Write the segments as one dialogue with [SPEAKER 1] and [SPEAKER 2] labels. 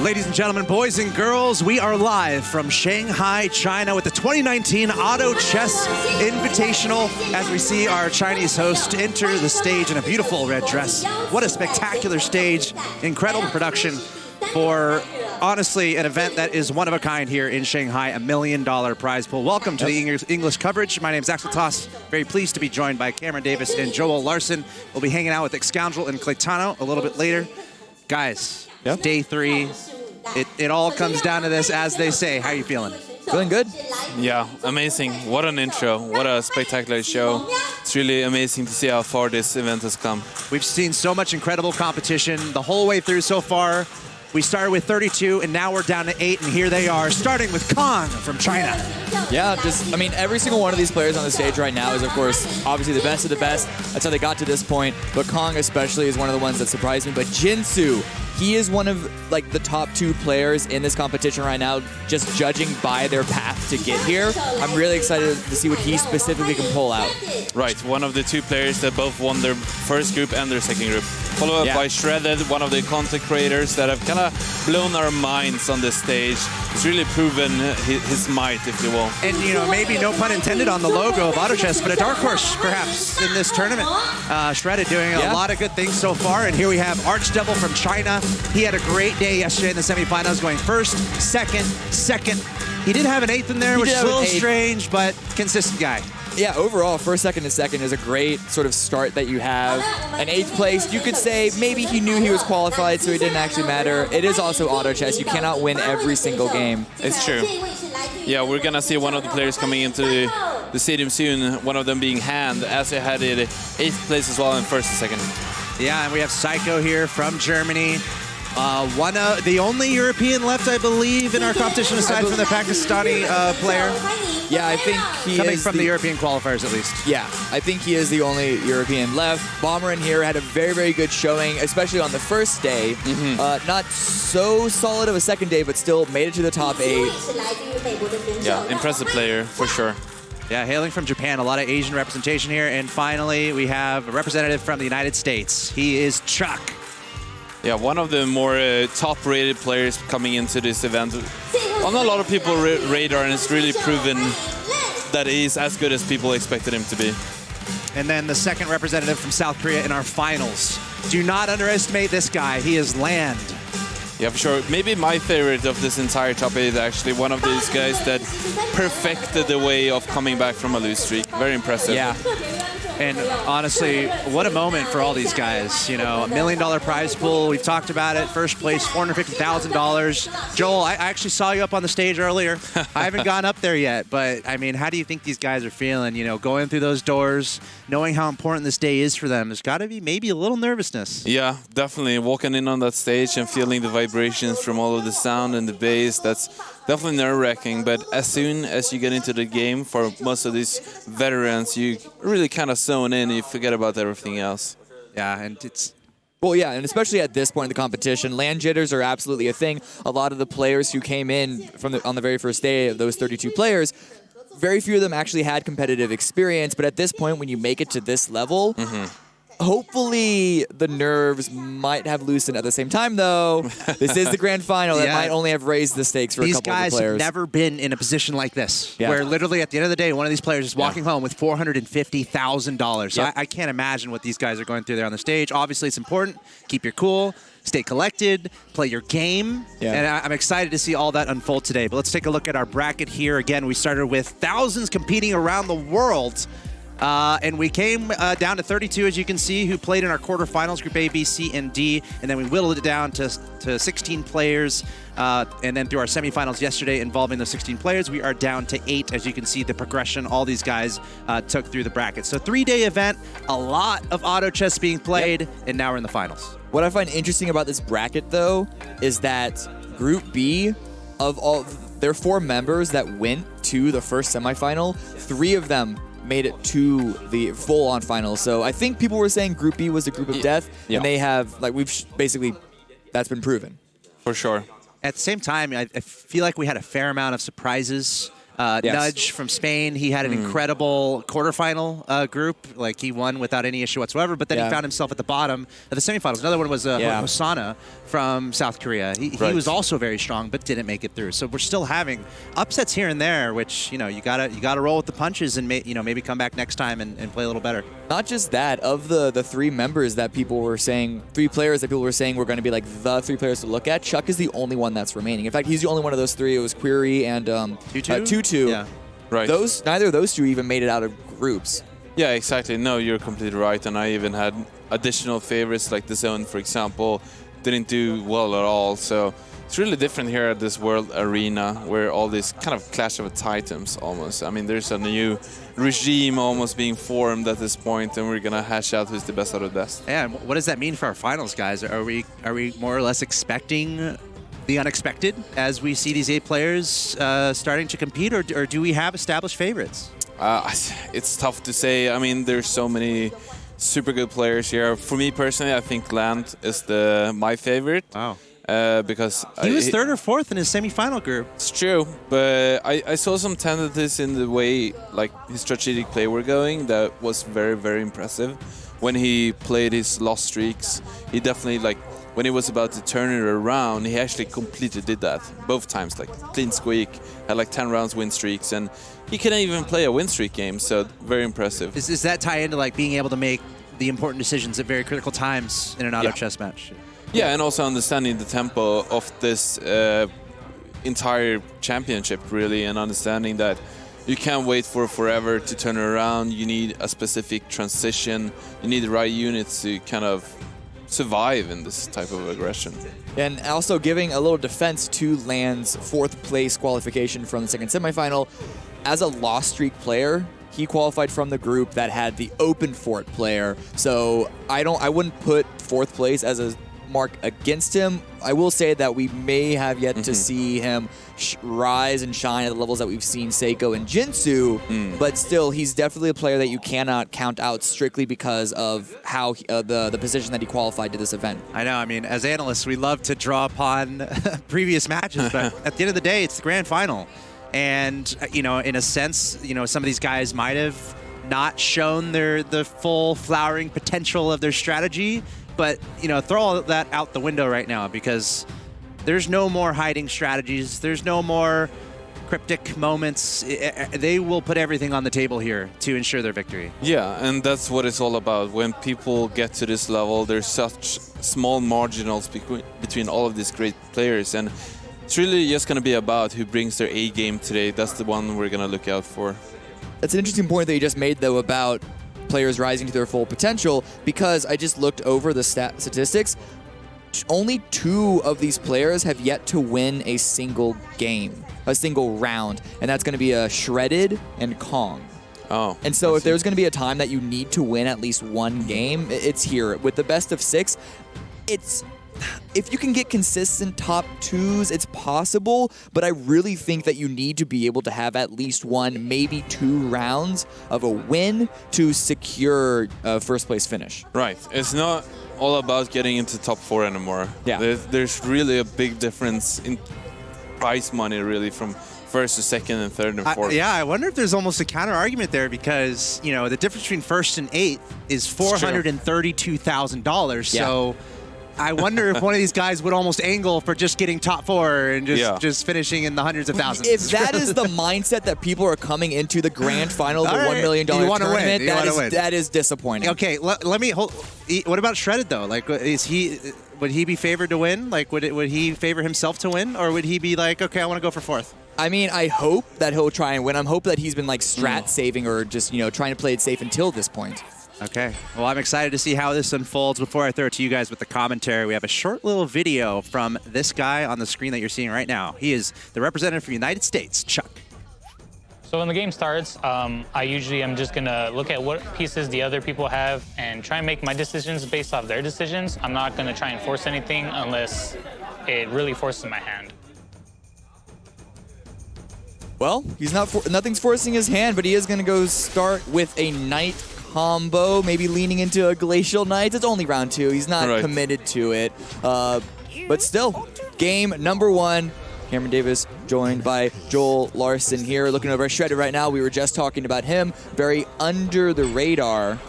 [SPEAKER 1] Ladies and gentlemen, boys and girls, we are live from Shanghai, China with the 2019 Auto Chess Invitational as we see our Chinese host enter the stage in a beautiful red dress. What a spectacular stage, incredible production for, honestly, an event that is one of a kind here in Shanghai, $1 million prize pool. Welcome to the English coverage. My name is Axel Toss. Very pleased to be joined by Cameron Davis and Joel Larson. We'll be hanging out with Excoundrel and Claytano a little bit later. Guys, day 3. It all comes down to this, as they say. How are you feeling?
[SPEAKER 2] Feeling good?
[SPEAKER 3] Yeah, amazing. What an intro. What a spectacular show. It's really amazing to see how far this event has come.
[SPEAKER 1] We've seen so much incredible competition the whole way through so far. We started with 32, and now we're down to 8, and here they are, starting with Kong from China.
[SPEAKER 2] Yeah, every single one of these players on the stage right now is, of course, obviously the best of the best. That's how they got to this point. But Kong especially is one of the ones that surprised me. But Jinsu, he is one of the top 2 players in this competition right now, just judging by their path to get here. I'm really excited to see what he specifically can pull out.
[SPEAKER 3] Right, one of the 2 players that both won their first group and their second group. Followed up by Shredded, one of the content creators that have kind of blown our minds on this stage. He's really proven his might, if you will.
[SPEAKER 1] And, you know, maybe no pun intended on the logo of Auto Chess, but a dark horse, perhaps, in this tournament. Shredded doing a lot of good things so far. And here we have Archdevil from China. He had a great day yesterday in the semifinals, going first, second. He did have an 8th in there, which is a little strange, but consistent guy.
[SPEAKER 2] Yeah, overall, first, second, and second is a great sort of start that you have. An 8th place, you could say maybe he knew he was qualified, so it didn't actually matter. It is also Auto Chess. You cannot win every single game.
[SPEAKER 3] It's true. Yeah, we're going to see one of the players coming into the stadium soon, one of them being Hand, as they had it 8th place as well in first and second.
[SPEAKER 1] Yeah, and we have Psycho here from Germany. The only European left, I believe, in our competition, aside from the Pakistani player.
[SPEAKER 2] Yeah, I think he
[SPEAKER 1] coming from the European qualifiers, at least.
[SPEAKER 2] Yeah, I think he is the only European left. Bomber in here had a very, very good showing, especially on the first day. Not so solid of a second day, but still made it to the top 8.
[SPEAKER 3] Yeah, impressive player, for sure.
[SPEAKER 1] Yeah, hailing from Japan, a lot of Asian representation here. And finally, we have a representative from the United States. He is Chuck.
[SPEAKER 3] Yeah, one of the more top-rated players coming into this event. On a lot of people's radar, and it's really proven that he's as good as people expected him to be.
[SPEAKER 1] And then the second representative from South Korea in our finals. Do not underestimate this guy. He is Land.
[SPEAKER 3] Yeah, for sure. Maybe my favorite of this entire top 8 is actually one of these guys that perfected the way of coming back from a lose streak. Very impressive.
[SPEAKER 1] Yeah. And honestly, what a moment for all these guys. You know, $1 million prize pool. We've talked about it. First place, $450,000. Joel, I actually saw you up on the stage earlier. I haven't gone up there yet, but I mean, how do you think these guys are feeling? You know, going through those doors, knowing how important this day is for them. There's got to be maybe a little nervousness.
[SPEAKER 3] Yeah, definitely. Walking in on that stage and feeling the vibrations from all of the sound and the bass, that's definitely nerve-wracking, but as soon as you get into the game, for most of these veterans, you really kind of zone in, you forget about everything else.
[SPEAKER 1] Yeah, and it's...
[SPEAKER 2] Well, yeah, and especially at this point in the competition, land jitters are absolutely a thing. A lot of the players who came in on the very first day of those 32 players, very few of them actually had competitive experience, but at this point, when you make it to this level, hopefully the nerves might have loosened at the same time, though. This is the grand final. That might only have raised the stakes for a couple of the players.
[SPEAKER 1] These guys have never been in a position like this, where literally at the end of the day, one of these players is walking home with $450,000. So I can't imagine what these guys are going through there on the stage. Obviously, it's important. Keep your cool. Stay collected. Play your game. And I'm excited to see all that unfold today. But let's take a look at our bracket here. Again, we started with thousands competing around the world. And we came down to 32, as you can see, who played in our quarterfinals, Group A, B, C, and D. And then we whittled it down to 16 players. And then through our semifinals yesterday involving those 16 players, we are down to 8. As you can see, the progression all these guys took through the bracket. So 3-day event, a lot of auto chess being played, and now we're in the finals.
[SPEAKER 2] What I find interesting about this bracket, though, is that Group B, of all their 4 members that went to the first semifinal, 3 of them made it to the full-on final. So I think people were saying Group B was a group of death, and they have, basically, that's been proven.
[SPEAKER 3] For sure.
[SPEAKER 1] At the same time, I feel like we had a fair amount of surprises Nudge from Spain, he had an incredible quarterfinal group. Like, he won without any issue whatsoever, but then he found himself at the bottom of the semifinals. Another one was Hosanna from South Korea. He was also very strong, but didn't make it through. So we're still having upsets here and there, which, you gotta roll with the punches and maybe come back next time and play a little better.
[SPEAKER 2] Not just that, of the three members that people were saying, 3 players that people were saying were going to be like the 3 players to look at, Chuck is the only one that's remaining. In fact, he's the only one of those 3. It was Query and Tutu.
[SPEAKER 3] Yeah. Right.
[SPEAKER 2] Neither of those 2 even made it out of groups.
[SPEAKER 3] Yeah, exactly. No, you're completely right. And I even had additional favorites, like the Zone, for example, didn't do well at all. So it's really different here at this World Arena, where all this kind of clash of titans almost. I mean, there's a new regime almost being formed at this point, and we're gonna hash out who's the best out of the best.
[SPEAKER 1] Yeah, and what does that mean for our finals, guys? Are we more or less expecting the unexpected as we see these 8 players starting to compete, or do we have established favorites?
[SPEAKER 3] It's tough to say. I mean, there's so many super good players here. For me personally, I think Land is my favorite.
[SPEAKER 1] Wow.
[SPEAKER 3] Because
[SPEAKER 1] he was 3rd or 4th in his semifinal group.
[SPEAKER 3] It's true, but I saw some tendencies in the way like his strategic play were going that was very, very impressive. When he played his loss streaks, he definitely, like, when he was about to turn it around, he actually completely did that both times. Like, clean squeak, had like 10 rounds win streaks, and he couldn't even play a win streak game. So very impressive.
[SPEAKER 1] Does that tie into like being able to make the important decisions at very critical times in an auto chess match?
[SPEAKER 3] Yeah, and also understanding the tempo of this entire championship, really, and understanding that you can't wait for forever to turn it around. You need a specific transition. You need the right units to kind of survive in this type of aggression.
[SPEAKER 2] And also giving a little defense to Land's 4th place qualification from the second semifinal. As a loss streak player, he qualified from the group that had the open fort player. So I wouldn't put 4th place as a mark against him. I will say that we may have yet to see him rise and shine at the levels that we've seen Seiko and Jinsu, but still, he's definitely a player that you cannot count out strictly because of how the position that he qualified to this event.
[SPEAKER 1] I know. I mean, as analysts, we love to draw upon previous matches, but at the end of the day, it's the grand final. And, in a sense, some of these guys might have not shown the full flowering potential of their strategy. But, throw all that out the window right now, because there's no more hiding strategies. There's no more cryptic moments. They will put everything on the table here to ensure their victory.
[SPEAKER 3] Yeah, and that's what it's all about. When people get to this level, there's such small marginals between all of these great players. And it's really just going to be about who brings their A game today. That's the one we're going to look out for.
[SPEAKER 2] That's an interesting point that you just made, though, about players rising to their full potential, because I just looked over the statistics. Only 2 of these players have yet to win a single game, a single round, and that's going to be Shredded and Kong.
[SPEAKER 3] Oh.
[SPEAKER 2] And so if there's going to be a time that you need to win at least 1 game, it's here. With the best of 6, if you can get consistent top 2s, it's possible, but I really think that you need to be able to have at least 1, maybe 2 rounds of a win to secure a 1st place finish.
[SPEAKER 3] Right. It's not all about getting into top 4 anymore.
[SPEAKER 2] Yeah.
[SPEAKER 3] There's really a big difference in prize money, really, from 1st to 2nd and 3rd and 4th.
[SPEAKER 1] Yeah, I wonder if there's almost a counter argument there, because, the difference between 1st and 8th is $432,000.
[SPEAKER 2] Yeah.
[SPEAKER 1] So I wonder if one of these guys would almost angle for just getting top 4 and just finishing in the hundreds of thousands.
[SPEAKER 2] If that is the mindset that people are coming into the grand final of the $1 million tournament, that is disappointing.
[SPEAKER 1] Okay, let me hold. What about Shredded, though? Like, would he be favored to win? Like, would he favor himself to win, or would he be like, okay, I want to go for 4th?
[SPEAKER 2] I mean, I hope that he'll try and win. I'm hoping that he's been like strat saving or just trying to play it safe until this point.
[SPEAKER 1] Okay. Well, I'm excited to see how this unfolds. Before I throw it to you guys with the commentary, we have a short little video from this guy on the screen that you're seeing right now. He is the representative for the United States, Chuck.
[SPEAKER 4] So when the game starts, I usually am just going to look at what pieces the other people have and try and make my decisions based off their decisions. I'm not going to try and force anything unless it really forces my hand.
[SPEAKER 2] Well, he's nothing's forcing his hand, but he is going to go start with a knight combo, maybe leaning into a Glacial Knight. It's only round 2. He's not committed to it. But still, game number 1. Cameron Davis, joined by Joel Larson here. Looking over at Shredded right now, we were just talking about him. Very under the radar,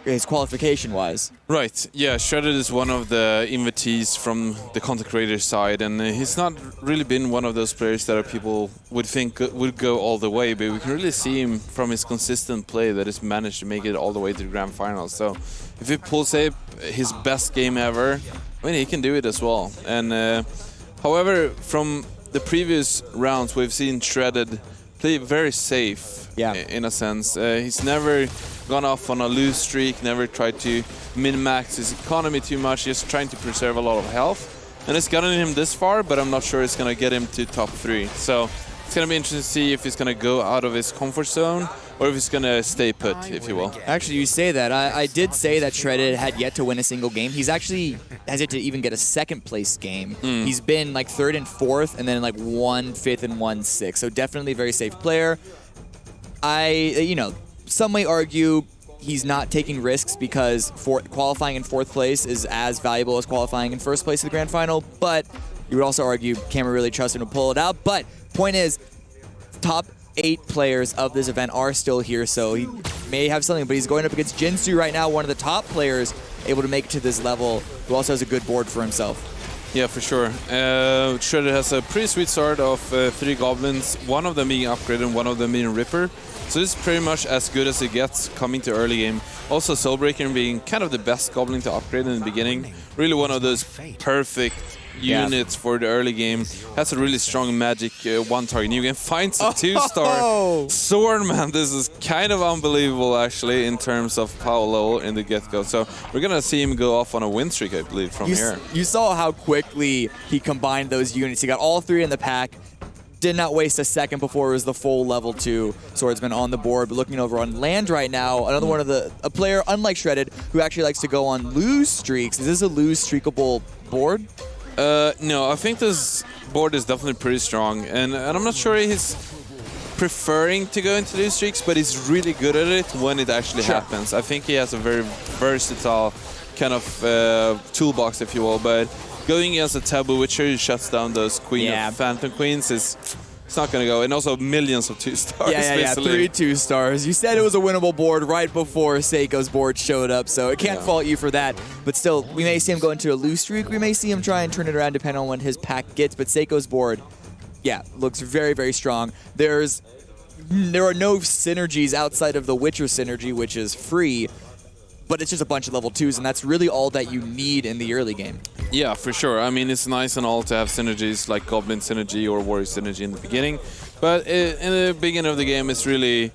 [SPEAKER 2] his qualification-wise.
[SPEAKER 3] Right, yeah, Shredded is one of the invitees from the content creator side, and he's not really been one of those players that people would think would go all the way, but we can really see him from his consistent play that he's managed to make it all the way to the grand finals. So if he pulls up his best game ever, I mean, he can do it as well. And however, from the previous rounds, we've seen Shredded play very safe, in a sense. He's never gone off on a lose streak, never tried to min-max his economy too much, just trying to preserve a lot of health. And it's gotten him this far, but I'm not sure it's going to get him to top 3. So it's going to be interesting to see if he's going to go out of his comfort zone or if he's going to stay put, if you will.
[SPEAKER 2] Actually, you say that. I did say that Shredded had yet to win a single game. He's actually has yet to even get a second-place game. He's been like 3rd and 4th, and then like 1 5th and 1 6th. So definitely a very safe player. Some may argue he's not taking risks because qualifying in 4th place is as valuable as qualifying in 1st place in the grand final. But you would also argue Cameron really trusts him to pull it out. But point is, top 8 players of this event are still here, so he may have something. But he's going up against Jinsu right now, one of the top players able to make it to this level, who also has a good board for himself.
[SPEAKER 3] Yeah, for sure. Shredder has a pretty sweet start of 3 goblins, one of them being upgraded and one of them being Ripper. So this is pretty much as good as it gets coming to early game. Also Soulbreaker being kind of the best goblin to upgrade in the beginning. Really one of those perfect units for the early game. Has a really strong magic one target new game. Finds a 2-star sword, man. This is kind of unbelievable actually in terms of power level in the get-go. So we're gonna see him go off on a win streak, I believe, from here.
[SPEAKER 2] You saw how quickly he combined those units. He got all 3 in the pack. Did not waste a second before it was the full level 2 swordsman on the board. But looking over on land right now, another one of a player, unlike Shredded, who actually likes to go on lose streaks. Is this a lose streakable board?
[SPEAKER 3] No, I think this board is definitely pretty strong, and I'm not sure he's preferring to go into lose streaks, but he's really good at it when it actually happens. I think he has a very versatile kind of toolbox, if you will, but going against a Taboo Witcher who shuts down those Phantom Queens it's not going to go. And also millions of 2-stars.
[SPEAKER 2] Yeah, 3 2-stars. You said it was a winnable board right before Seiko's board showed up, so it can't fault you for that. But still, we may see him go into a lose streak. We may see him try and turn it around depending on what his pack gets. But Seiko's board, looks very, very strong. There are no synergies outside of the Witcher synergy, which is free. But it's just a bunch of level 2s, and that's really all that you need in the early game.
[SPEAKER 3] Yeah, for sure. I mean, it's nice and all to have synergies like Goblin synergy or Warrior synergy in the beginning. But in the beginning of the game, it's really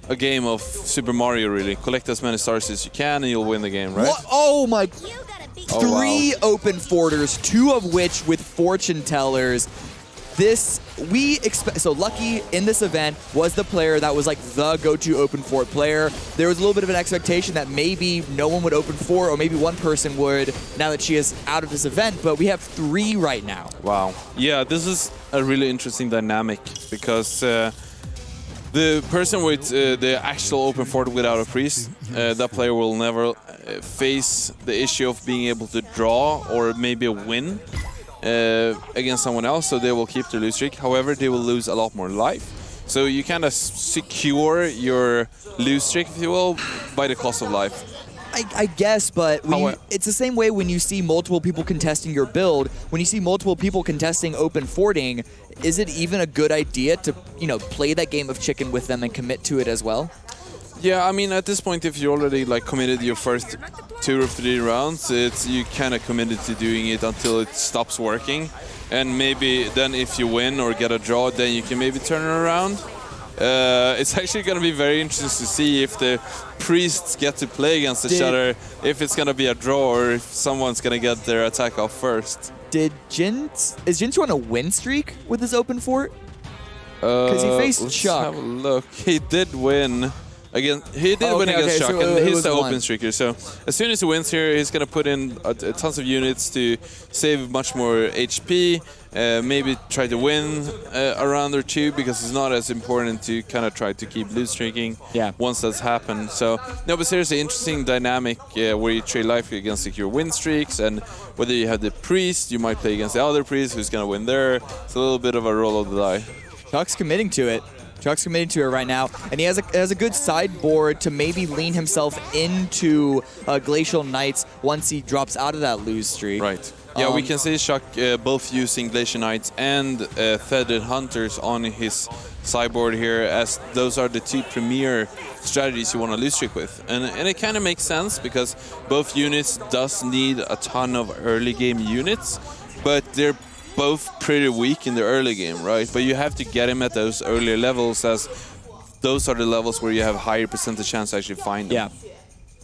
[SPEAKER 3] a game of Super Mario, really. Collect as many stars as you can, and you'll win the game, right?
[SPEAKER 2] What? Oh, my... 3 open forters, 2 of which with fortune tellers. So Lucky in this event was the player that was like the go-to open fort player. There was a little bit of an expectation that maybe no one would open fort, or maybe one person would now that she is out of this event, but we have 3 right now.
[SPEAKER 3] Wow. Yeah, this is a really interesting dynamic because the person with the actual open fort without a priest, that player will never face the issue of being able to draw or maybe a win against someone else, so they will keep their lose streak. However, they will lose a lot more life. So you kind of secure your lose streak, if you will, by the cost of life.
[SPEAKER 2] I guess, but it's the same way when you see multiple people contesting your build. When you see multiple people contesting open forting, is it even a good idea to, play that game of chicken with them and commit to it as well?
[SPEAKER 3] Yeah, I mean, at this point, if you already committed your first 2 or 3 rounds, you kind of committed to doing it until it stops working, and maybe then if you win or get a draw, then you can maybe turn it around. It's actually going to be very interesting to see if the priests get to play against each other, if it's going to be a draw or if someone's going to get their attack off first.
[SPEAKER 2] Is Jinsu on a win streak with his open fort? Because he faced Chuck.
[SPEAKER 3] Let's have a look. He did win Again, he did win against Chuck,
[SPEAKER 2] so
[SPEAKER 3] and he's the
[SPEAKER 2] one.
[SPEAKER 3] open streaker. So as soon as he wins here, he's going to put in tons of units to save much more HP, maybe try to win a round or two, because it's not as important to kind of try to keep lose streaking once that's happened. So, no, but seriously, interesting dynamic where you trade life against secure win streaks, and whether you have the priest, you might play against the other priest who's going to win there. It's a little bit of a roll of the die.
[SPEAKER 2] Chuck's committing to it. Chuck's committing to it right now, and he has a good sideboard to maybe lean himself into Glacial Knights once he drops out of that lose streak.
[SPEAKER 3] Right. Yeah, we can see Chuck both using Glacial Knights and Feathered Hunters on his sideboard here, as those are the two premier strategies you want to lose streak with. And it kind of makes sense, because both units does need a ton of early game units, but they're both pretty weak in the early game, right? But you have to get him at those earlier levels, as those are the levels where you have a higher percentage chance to actually find them.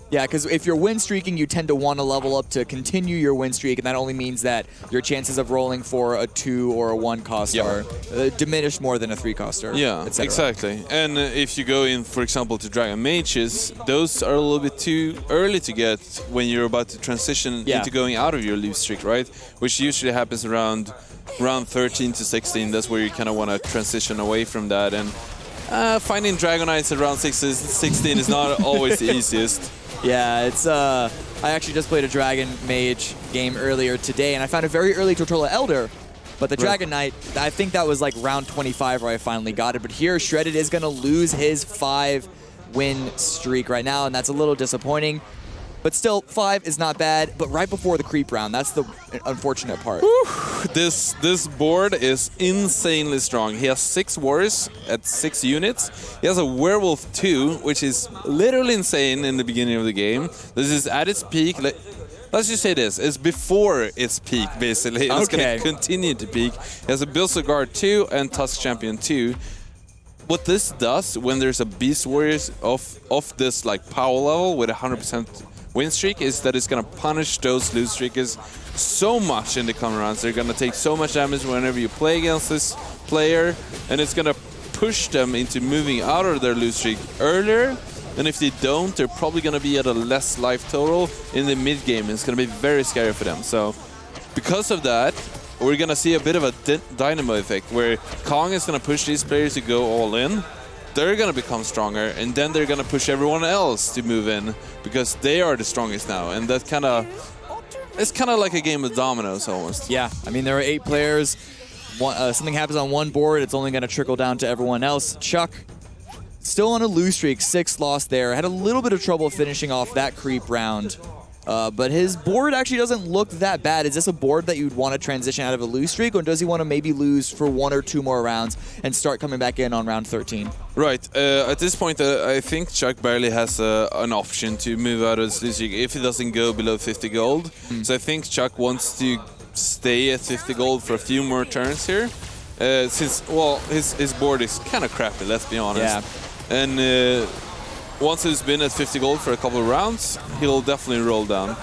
[SPEAKER 2] Yeah, because if you're win streaking, you tend to want to level up to continue your win streak, and that only means that your chances of rolling for a 2 or a 1 cost are diminished more than a 3 coster.
[SPEAKER 3] Yeah, exactly. And if you go in, for example, to Dragon Mages, those are a little bit too early to get when you're about to transition into going out of your lose streak, right? Which usually happens around round 13 to 16. That's where you kind of want to transition away from that. And finding Dragon Knights at round 16 is not always the easiest.
[SPEAKER 2] Yeah, it's I actually just played a Dragon Mage game earlier today, and I found a very early Tortola Elder, but the Dragon Knight, I think that was like round 25 where I finally got it. But here, Shredded is going to lose his 5-win streak right now, and that's a little disappointing. But still, 5 is not bad, but right before the creep round, that's the unfortunate part.
[SPEAKER 3] This board is insanely strong. He has 6 warriors at 6 units. He has a werewolf 2, which is literally insane in the beginning of the game. This is at its peak. Let's just say this, it's before its peak, basically. It's going to continue to peak. He has a Bilster Guard 2 and Tusk Champion 2. What this does when there's a Beast Warriors of this like power level with 100% win streak is that it's going to punish those lose streakers so much in the coming rounds. They're going to take so much damage whenever you play against this player, and it's going to push them into moving out of their lose streak earlier. And if they don't, they're probably going to be at a less life total in the mid game. It's going to be very scary for them. So because of that, we're going to see a bit of a dynamo effect where Kong is going to push these players to go all in. They're going to become stronger, and then they're going to push everyone else to move in because they are the strongest now. And that it's kind of like a game of dominoes almost.
[SPEAKER 2] Yeah, I mean, there are 8 players. Something happens on one board, it's only going to trickle down to everyone else. Chuck, still on a lose streak, 6 lost there. Had a little bit of trouble finishing off that creep round. But his board actually doesn't look that bad. Is this a board that you'd want to transition out of a lose streak, or does he want to maybe lose for 1 or 2 more rounds and start coming back in on round 13?
[SPEAKER 3] Right. At this point, I think Chuck barely has an option to move out of this lose streak if he doesn't go below 50 gold. So I think Chuck wants to stay at 50 gold for a few more turns here. Since, well, his board is kind of crappy, let's be honest.
[SPEAKER 2] Yeah.
[SPEAKER 3] And once he's been at 50 gold for a couple of rounds, he'll definitely roll down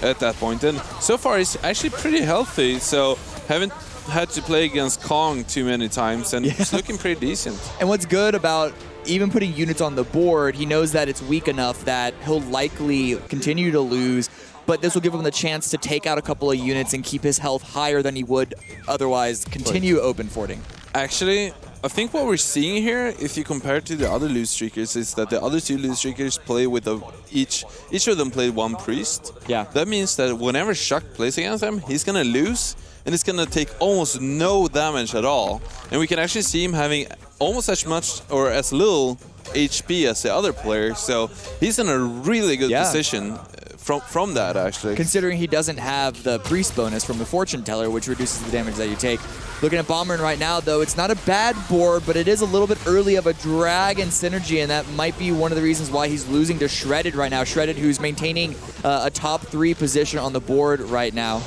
[SPEAKER 3] at that point. And so far, he's actually pretty healthy, so haven't had to play against Kong too many times, and he's looking pretty decent.
[SPEAKER 2] And what's good about even putting units on the board, he knows that it's weak enough that he'll likely continue to lose, but this will give him the chance to take out a couple of units and keep his health higher than he would otherwise continue open forting.
[SPEAKER 3] Actually, I think what we're seeing here, if you compare it to the other lose streakers, is that the other 2 lose streakers play with each of them played 1 priest.
[SPEAKER 2] Yeah.
[SPEAKER 3] That means that whenever Chuck plays against them, he's gonna lose, and it's gonna take almost no damage at all. And we can actually see him having almost as much or as little HP as the other player. So he's in a really good position from that, actually.
[SPEAKER 2] Considering he doesn't have the priest bonus from the fortune teller, which reduces the damage that you take. Looking at Bomberin right now, though, it's not a bad board, but it is a little bit early of a Dragon synergy, and that might be one of the reasons why he's losing to Shredded right now. Shredded, who's maintaining a top 3 position on the board right now.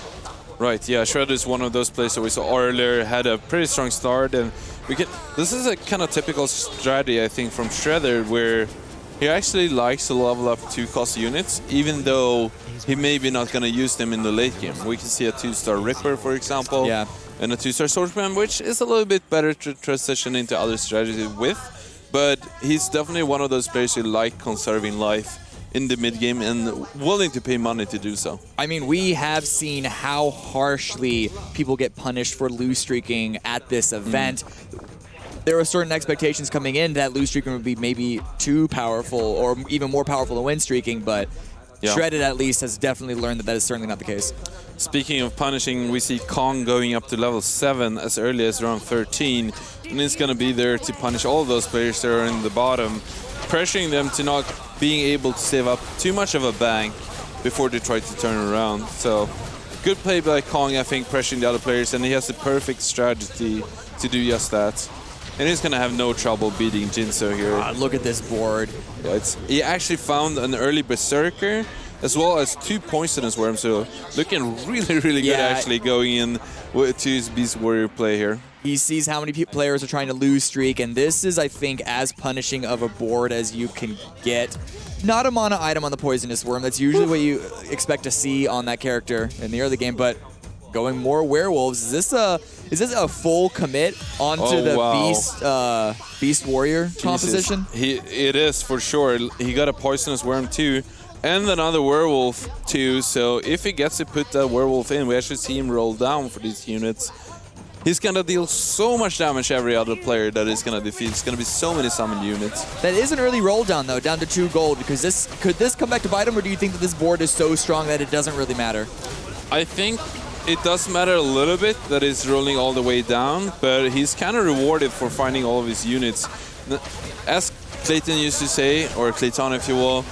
[SPEAKER 3] Right, yeah, Shredded is one of those players that we saw earlier, had a pretty strong start, and this is a kind of typical strategy, I think, from Shredder, where he actually likes to level up 2-cost units, even though he may be not going to use them in the late game. We can see a 2-star Ripper, for example, and a 2-star Swordsman, which is a little bit better to transition into other strategies with. but he's definitely one of those players who like conserving life in the mid game and willing to pay money to do so.
[SPEAKER 2] I mean, we have seen how harshly people get punished for lose streaking at this event. There were certain expectations coming in that lose streaking would be maybe too powerful or even more powerful than win streaking, but Shredded at least has definitely learned that that is certainly not the case.
[SPEAKER 3] Speaking of punishing, we see Kong going up to level 7 as early as round 13, and he's going to be there to punish all those players that are in the bottom, pressuring them to not being able to save up too much of a bank before they try to turn around. So good play by Kong, I think, pressuring the other players, and he has the perfect strategy to do just that. And he's going to have no trouble beating Jinso here.
[SPEAKER 2] Look at this board.
[SPEAKER 3] Yeah, he actually found an early Berserker as well as 2 Poisonous Worms, so looking really, really good actually going in to his Beast Warrior play here.
[SPEAKER 2] He sees how many players are trying to lose streak, and this is, I think, as punishing of a board as you can get. Not a mana item on the Poisonous Worm. That's usually what you expect to see on that character in the early game, but going more werewolves. Is this a full commit onto the Beast Warrior composition?
[SPEAKER 3] It is for sure. He got a Poisonous Worm too, and another werewolf too. So if he gets to put that werewolf in, we actually see him roll down for these units. He's gonna deal so much damage to every other player that he's gonna defeat. It's gonna be so many summoned units.
[SPEAKER 2] That is an early roll down though, down to 2 gold. Because could this come back to bite him, or do you think that this board is so strong that it doesn't really matter?
[SPEAKER 3] I think it does matter a little bit that he's rolling all the way down, but he's kind of rewarded for finding all of his units. As Clayton used to say, or Clayton if you will,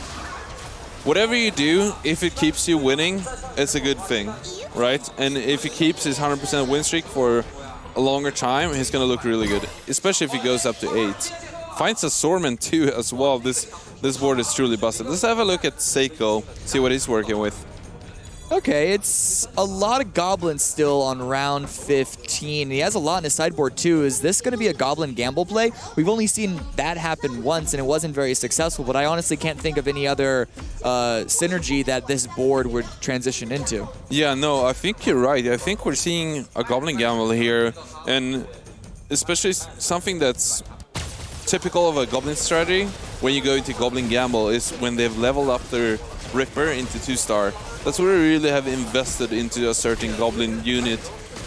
[SPEAKER 3] whatever you do, if it keeps you winning, it's a good thing, right? And if he keeps his 100% win streak for a longer time, he's going to look really good, especially if he goes up to 8. Finds a Swordman too as well. This board is truly busted. Let's have a look at Seiko, see what he's working with.
[SPEAKER 2] Okay, it's a lot of goblins still on round 15. He has a lot in his sideboard too. Is this going to be a goblin gamble play? We've only seen that happen once and it wasn't very successful, but I honestly can't think of any other synergy that this board would transition into.
[SPEAKER 3] Yeah, no, I think you're right. I think we're seeing a goblin gamble here, and especially something that's typical of a goblin strategy when you go into goblin gamble is when they've leveled up their Ripper into 2-star. That's where we really have invested into a certain goblin unit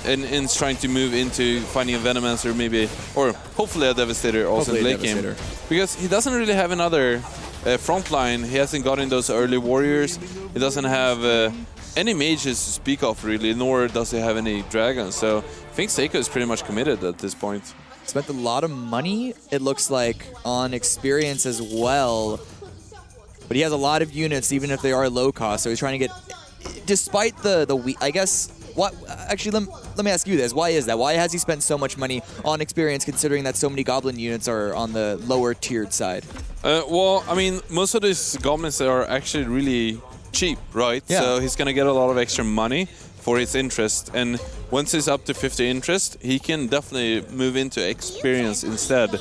[SPEAKER 3] and trying to move into finding a Venomancer maybe, or hopefully a Devastator also in late game. Because he doesn't really have another front line. He hasn't gotten those early warriors. He doesn't have any mages to speak of really, nor does he have any dragons. So I think Seiko is pretty much committed at this point.
[SPEAKER 2] Spent a lot of money, it looks like, on experience as well. But he has a lot of units, even if they are low cost. So he's trying to get, despite the I guess, what? Actually, let me ask you this: why is that? Why has he spent so much money on experience, considering that so many goblin units are on the lower tiered side?
[SPEAKER 3] Well, I mean, most of these goblins are actually really cheap, right?
[SPEAKER 2] Yeah.
[SPEAKER 3] So he's gonna get a lot of extra money for his interest, and once he's up to 50 interest, he can definitely move into experience instead,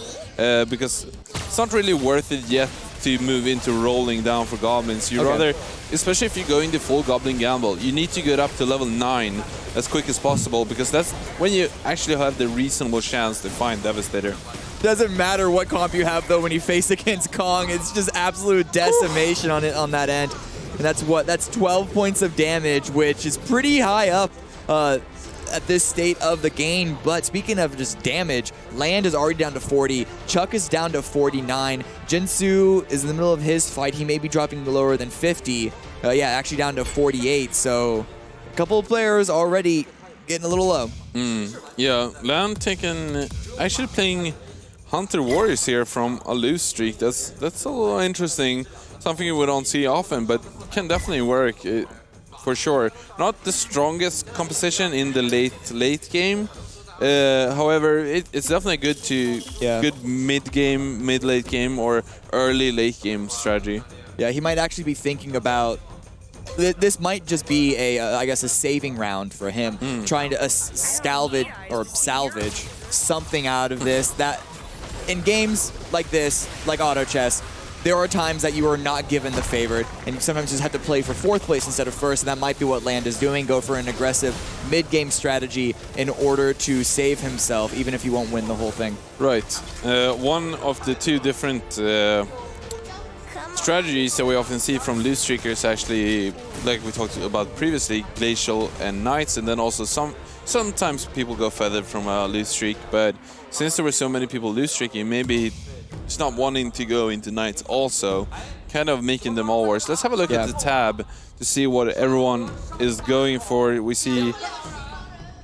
[SPEAKER 3] because it's not really worth it yet to move into rolling down for goblins. You rather, especially if you're going the full goblin gamble, you need to get up to level 9 as quick as possible, because that's when you actually have the reasonable chance to find Devastator.
[SPEAKER 2] Doesn't matter what comp you have though when you face against Kong, it's just absolute decimation on it on that end. And that's 12 points of damage, which is pretty high up at this state of the game. But speaking of just damage, Land is already down to 40. Chuck is down to 49. Jinsu is in the middle of his fight. He may be dropping lower than 50. Yeah, actually down to 48. So a couple of players already getting a little low.
[SPEAKER 3] Yeah, Land actually playing Hunter Warriors here from a lose streak. That's a little interesting. Something we don't see often, but can definitely work. For sure. Not the strongest composition in the late game. However, it's definitely good mid-game, mid-late game, or early late game strategy.
[SPEAKER 2] Yeah, he might actually be thinking about this. Might just be I guess a saving round for him, trying to salvage something out of this. That in games like this, like Auto Chess, there are times that you are not given the favorite, and you sometimes just have to play for 4th place instead of 1st, and that might be what Land is doing. Go for an aggressive mid-game strategy in order to save himself, even if he won't win the whole thing.
[SPEAKER 3] Right. One of the 2 different strategies that we often see from loot streakers, actually, like we talked about previously, Glacial and Knights, and then also sometimes people go Feathered from a loot streak, but since there were so many people loot streaking, maybe it's not wanting to go into Knights also, kind of making them all worse. Let's have a look at the tab to see what everyone is going for. We see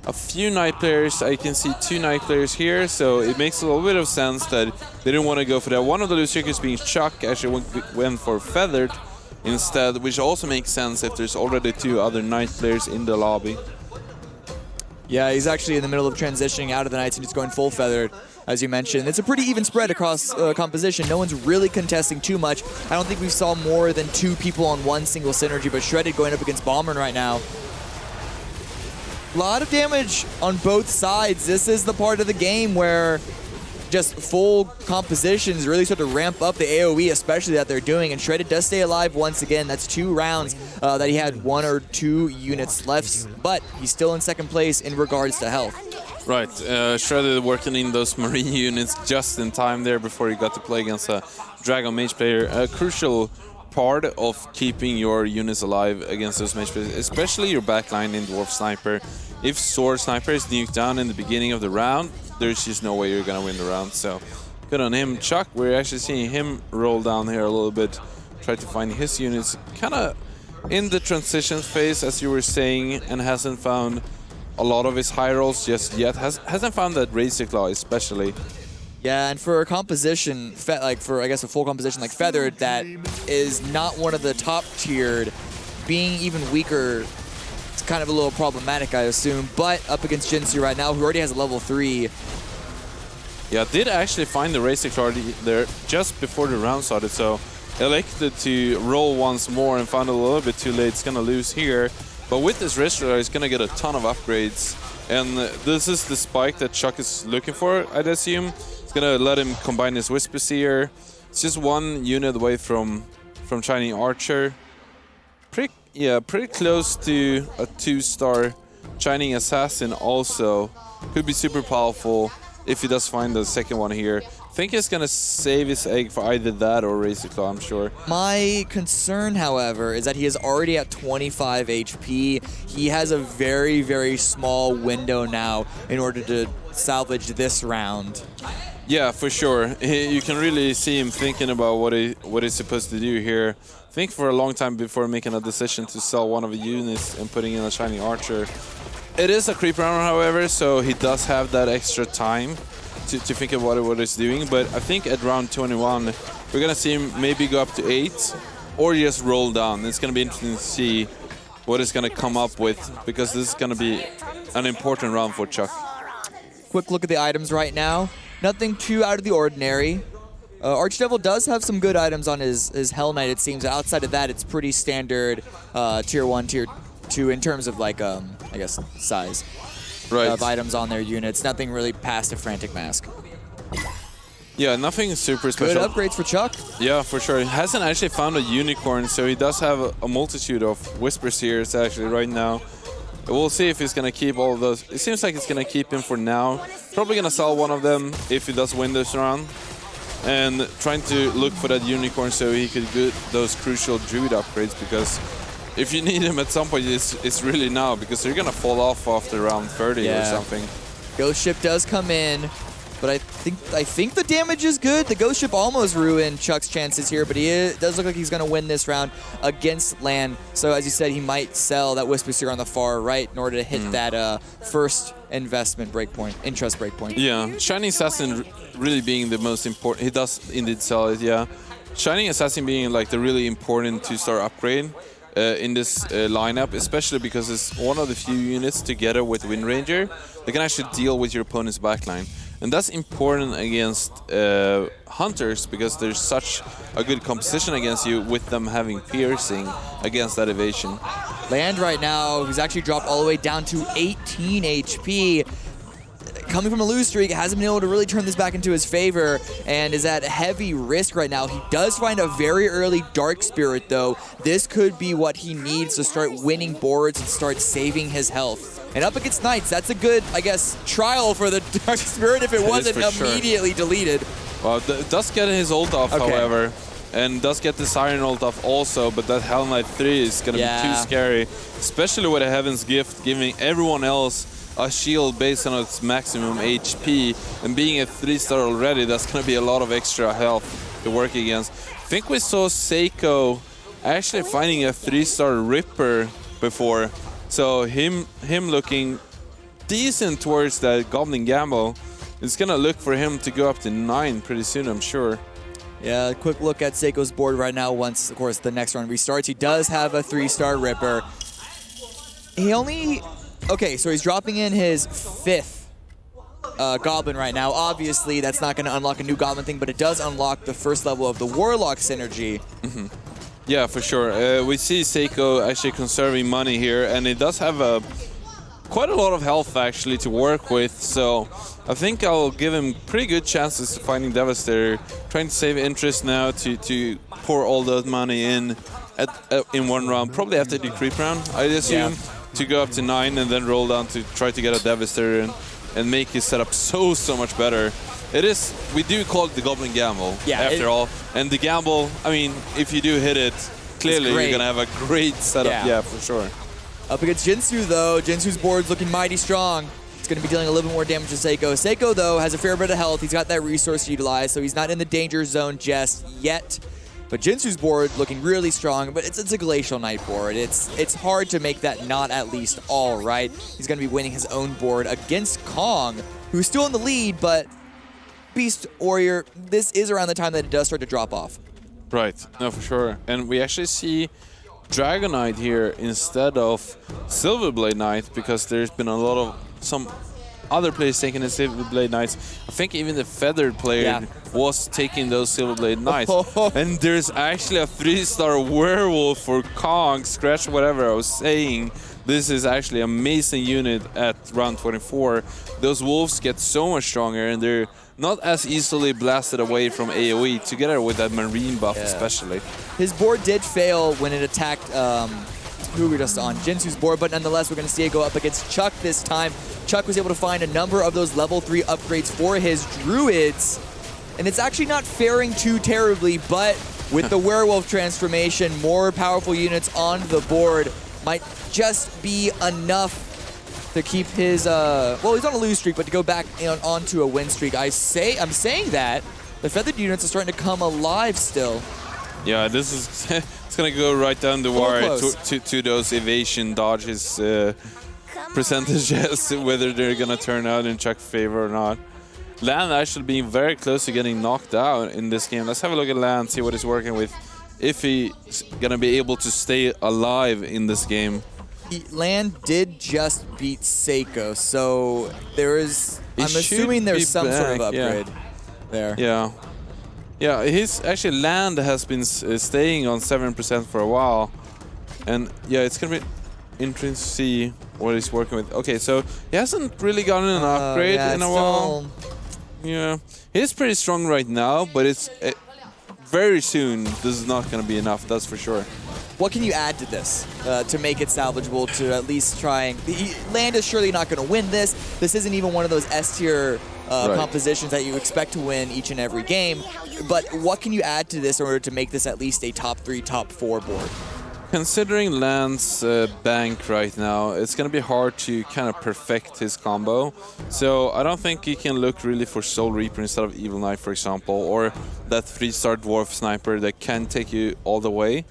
[SPEAKER 3] a few Knight players. I can see 2 Knight players here, so it makes a little bit of sense that they didn't want to go for that. One of the loot streakers, being Chuck, actually went for Feathered instead, which also makes sense if there's already 2 other Knight players in the lobby.
[SPEAKER 2] Yeah, he's actually in the middle of transitioning out of the Knights and just going full Feathered, as you mentioned. It's a pretty even spread across composition. No one's really contesting too much. I don't think we saw more than 2 people on one single synergy, but Shredded going up against Bomber right now. A lot of damage on both sides. This is the part of the game where just full compositions really start to ramp up the AoE, especially that they're doing. And Shredded does stay alive once again. That's 2 rounds that he had 1 or 2 units left, but he's still in 2nd place in regards to health.
[SPEAKER 3] Right, Shredded working in those Marine units just in time there before he got to play against a Dragon Mage player. A crucial part of keeping your units alive against those Mage players, especially your backline in Dwarf Sniper. If Sword Sniper is nuked down in the beginning of the round, there's just no way you're gonna win the round, so good on him. Chuck, we're actually seeing him roll down here a little bit, try to find his units, kind of in the transition phase, as you were saying, and hasn't found a lot of his high rolls just yet. Hasn't found that Razor Claw especially.
[SPEAKER 2] Yeah, and for a composition, like for I guess a full composition like Feathered, that is not one of the top tiered, being even weaker, it's kind of a little problematic, I assume. But up against Jinsu right now, who already has a level 3.
[SPEAKER 3] Yeah, did actually find the Razor Claw there just before the round started, so elected to roll once more and found it a little bit too late. It's gonna lose here. But with this Razor Claw, he's gonna get a ton of upgrades. And this is the spike that Chuck is looking for, I'd assume. It's gonna let him combine his Whisper Seer. It's just 1 unit away from Shining Archer. Pretty close to a 2-star Shining Assassin also. Could be super powerful if he does find the second one here. I think he's gonna save his egg for either that or Razor Claw, I'm sure.
[SPEAKER 2] My concern, however, is that he is already at 25 HP. He has a very, very small window now in order to salvage this round.
[SPEAKER 3] Yeah, for sure. You can really see him thinking about what he's supposed to do here. Think for a long time before making a decision to sell one of the units and putting in a Shining Archer. It is a creep round, however, so he does have that extra time to think about what he's doing. But I think at round 21, we're going to see him maybe go up to 8 or just roll down. It's going to be interesting to see what he's going to come up with, because this is going to be an important round for Chuck.
[SPEAKER 2] Quick look at the items right now. Nothing too out of the ordinary. Archdevil does have some good items on his Hell Knight, it seems. Outside of that, it's pretty standard tier 1, tier 2 in terms of, like, I guess, size of items on their units. Nothing really past a Frantic Mask.
[SPEAKER 3] Yeah, nothing super special.
[SPEAKER 2] Good upgrades for Chuck.
[SPEAKER 3] Yeah, for sure. He hasn't actually found a Unicorn, so he does have a multitude of Whisper Seers actually right now. We'll see if he's going to keep all of those. It seems like he's going to keep him for now. Probably going to sell one of them if he does win this round. And trying to look for that Unicorn so he could get those crucial Druid upgrades, because if you need him at some point, it's really now, because they're going to fall off after round 30 or something.
[SPEAKER 2] Ghost Ship does come in, but I think the damage is good. The Ghost Ship almost ruined Chuck's chances here, but he does look like he's going to win this round against Land. So as you said, he might sell that Whisper Seer on the far right in order to hit that first investment breakpoint, interest breakpoint.
[SPEAKER 3] Yeah, Shining Assassin really being the most important. He does indeed sell it, yeah. Shining Assassin being like the really important 2-star upgrade in this lineup, especially because it's one of the few units together with Wind Ranger that can actually deal with your opponent's backline. And that's important against hunters, because there's such a good composition against you with them having piercing against that evasion.
[SPEAKER 2] Land right now, he's actually dropped all the way down to 18 HP. coming from a lose streak, hasn't been able to really turn this back into his favor and is at heavy risk right now. He does find a very early Dark Spirit, though. This could be what he needs to start winning boards and start saving his health. And up against Knights, that's a good, I guess, trial for the Dark Spirit if it wasn't immediately deleted.
[SPEAKER 3] Well, does get his ult off, however, and does get the Siren ult off also, but that Hell Knight 3 is going to be too scary, especially with a Heaven's Gift giving everyone else a shield based on its maximum HP, and being a 3-star already, that's going to be a lot of extra health to work against. I think we saw Seiko actually finding a 3-star Ripper before, so him looking decent towards that Goblin Gamble. It's going to look for him to go up to 9 pretty soon, I'm sure.
[SPEAKER 2] Yeah, a quick look at Seiko's board right now once, of course, the next round restarts. He does have a 3-star Ripper. He only... Okay, so he's dropping in his 5th Goblin right now. Obviously, that's not going to unlock a new Goblin thing, but it does unlock the first level of the Warlock synergy.
[SPEAKER 3] Yeah, for sure. We see Seiko actually conserving money here, and it does have quite a lot of health actually to work with, so I think I'll give him pretty good chances to finding Devastator. Trying to save interest now to pour all that money in one round, probably after the creep round, I'd assume, to go up to 9 and then roll down to try to get a Devastator and make his setup so much better. It is, we do call it the Goblin Gamble, after all. And the Gamble, I mean, if you do hit it, clearly you're going to have a great setup. Yeah, for sure.
[SPEAKER 2] Up against Jinsu, though. Jinsu's board's looking mighty strong. It's going to be dealing a little bit more damage to Seiko. Seiko, though, has a fair bit of health. He's got that resource to utilize, so he's not in the danger zone just yet. But Jinsu's board looking really strong, but it's a Glacial Knight board. It's hard to make that not at least all right. He's going to be winning his own board against Kong, who's still in the lead, but Beast Warrior, this is around the time that it does start to drop off.
[SPEAKER 3] Right, no, for sure. And we actually see Dragon Knight here instead of Silverblade Knight, because there's been a lot of some other players taking the Silverblade Knights. I think even the Feathered player was taking those Silverblade Knights. And there's actually a 3-star Werewolf for Kong. Scratch whatever I was saying. This is actually an amazing unit at round 24. Those wolves get so much stronger, and they're not as easily blasted away from AoE, together with that marine buff especially.
[SPEAKER 2] His board did fail when it attacked who we were just on, Jinsu's board, but nonetheless we're going to see it go up against Chuck this time. Chuck was able to find a number of those level 3 upgrades for his druids, and it's actually not faring too terribly, but with the werewolf transformation, more powerful units on the board might just be enough to keep his, well, he's on a lose streak, but to go back onto a win streak. I'm saying that the feathered units are starting to come alive still.
[SPEAKER 3] Yeah, this is it's gonna go right down the wire to those evasion dodges percentages, whether they're gonna turn out in Chuck's favor or not. Land actually being very close to getting knocked out in this game. Let's have a look at Land, see what he's working with, if he's gonna be able to stay alive in this game.
[SPEAKER 2] Land did just beat Seiko, so there is, I'm assuming there's some sort of upgrade there.
[SPEAKER 3] Yeah, his actually Land has been staying on 7% for a while, and yeah, it's gonna be interesting to see what he's working with. Okay, so he hasn't really gotten an upgrade in a while. Yeah, he's pretty strong right now, but it's very soon. This is not gonna be enough, that's for sure.
[SPEAKER 2] What can you add to this to make it salvageable, to at least try and... Land is surely not going to win this. This isn't even one of those S-tier compositions that you expect to win each and every game. But what can you add to this in order to make this at least a top 3, top 4 board?
[SPEAKER 3] Considering Land's bank right now, it's going to be hard to kind of perfect his combo. So I don't think he can look really for Soul Reaper instead of Evil Knight, for example, or that 3-star Dwarf Sniper that can take you all the way.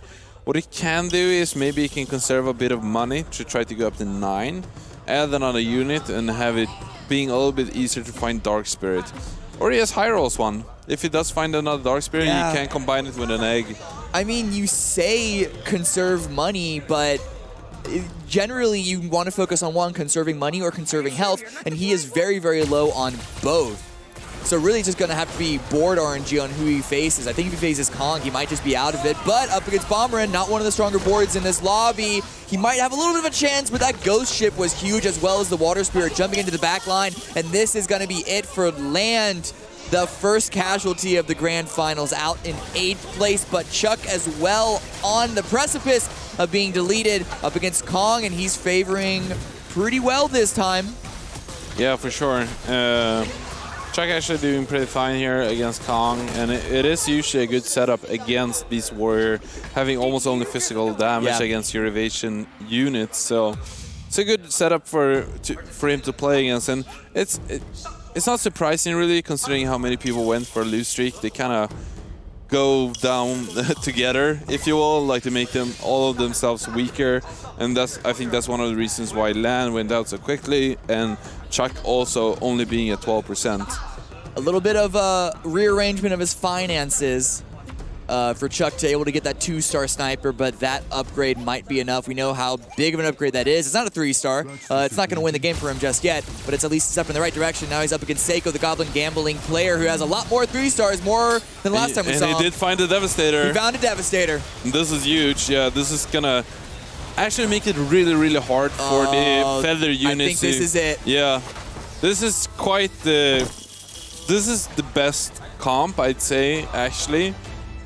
[SPEAKER 3] What he can do is maybe he can conserve a bit of money to try to go up to 9, add another unit and have it being a little bit easier to find Dark Spirit. Or he has High Rolls one. If he does find another Dark Spirit, you can combine it with an egg.
[SPEAKER 2] I mean, you say conserve money, but generally you want to focus on one, conserving money or conserving health, and he is very, very low on both. So really it's just going to have to be board RNG on who he faces. I think if he faces Kong, he might just be out of it. But up against Bomberin, not one of the stronger boards in this lobby. He might have a little bit of a chance, but that Ghost Ship was huge, as well as the Water Spirit jumping into the back line. And this is going to be it for Land. The first casualty of the Grand Finals, out in 8th place, but Chuck as well on the precipice of being deleted up against Kong, and he's favoring pretty well this time.
[SPEAKER 3] Yeah, for sure. Chuck actually doing pretty fine here against Kong, and it is usually a good setup against Beast Warrior, having almost only physical damage against your evasion units. So it's a good setup for him to play against, and it's not surprising really, considering how many people went for a lose streak. They kind of go down together, if you will, like to make them all of themselves weaker, and I think that's one of the reasons why Lan went out so quickly, and Chuck also only being at 12%.
[SPEAKER 2] A little bit of a rearrangement of his finances for Chuck to be able to get that 2-star sniper, but that upgrade might be enough. We know how big of an upgrade that is. It's not a 3-star. It's not going to win the game for him just yet, but it's at least a step in the right direction. Now he's up against Seiko, the Goblin Gambling player, who has a lot more 3-stars, more than last time we saw him.
[SPEAKER 3] And he did find a Devastator.
[SPEAKER 2] He found a Devastator.
[SPEAKER 3] And this is huge. Yeah, this is going to actually make it really, really hard for the Feather units.
[SPEAKER 2] I think this is it.
[SPEAKER 3] Yeah. This is quite the... This is the best comp, I'd say, actually,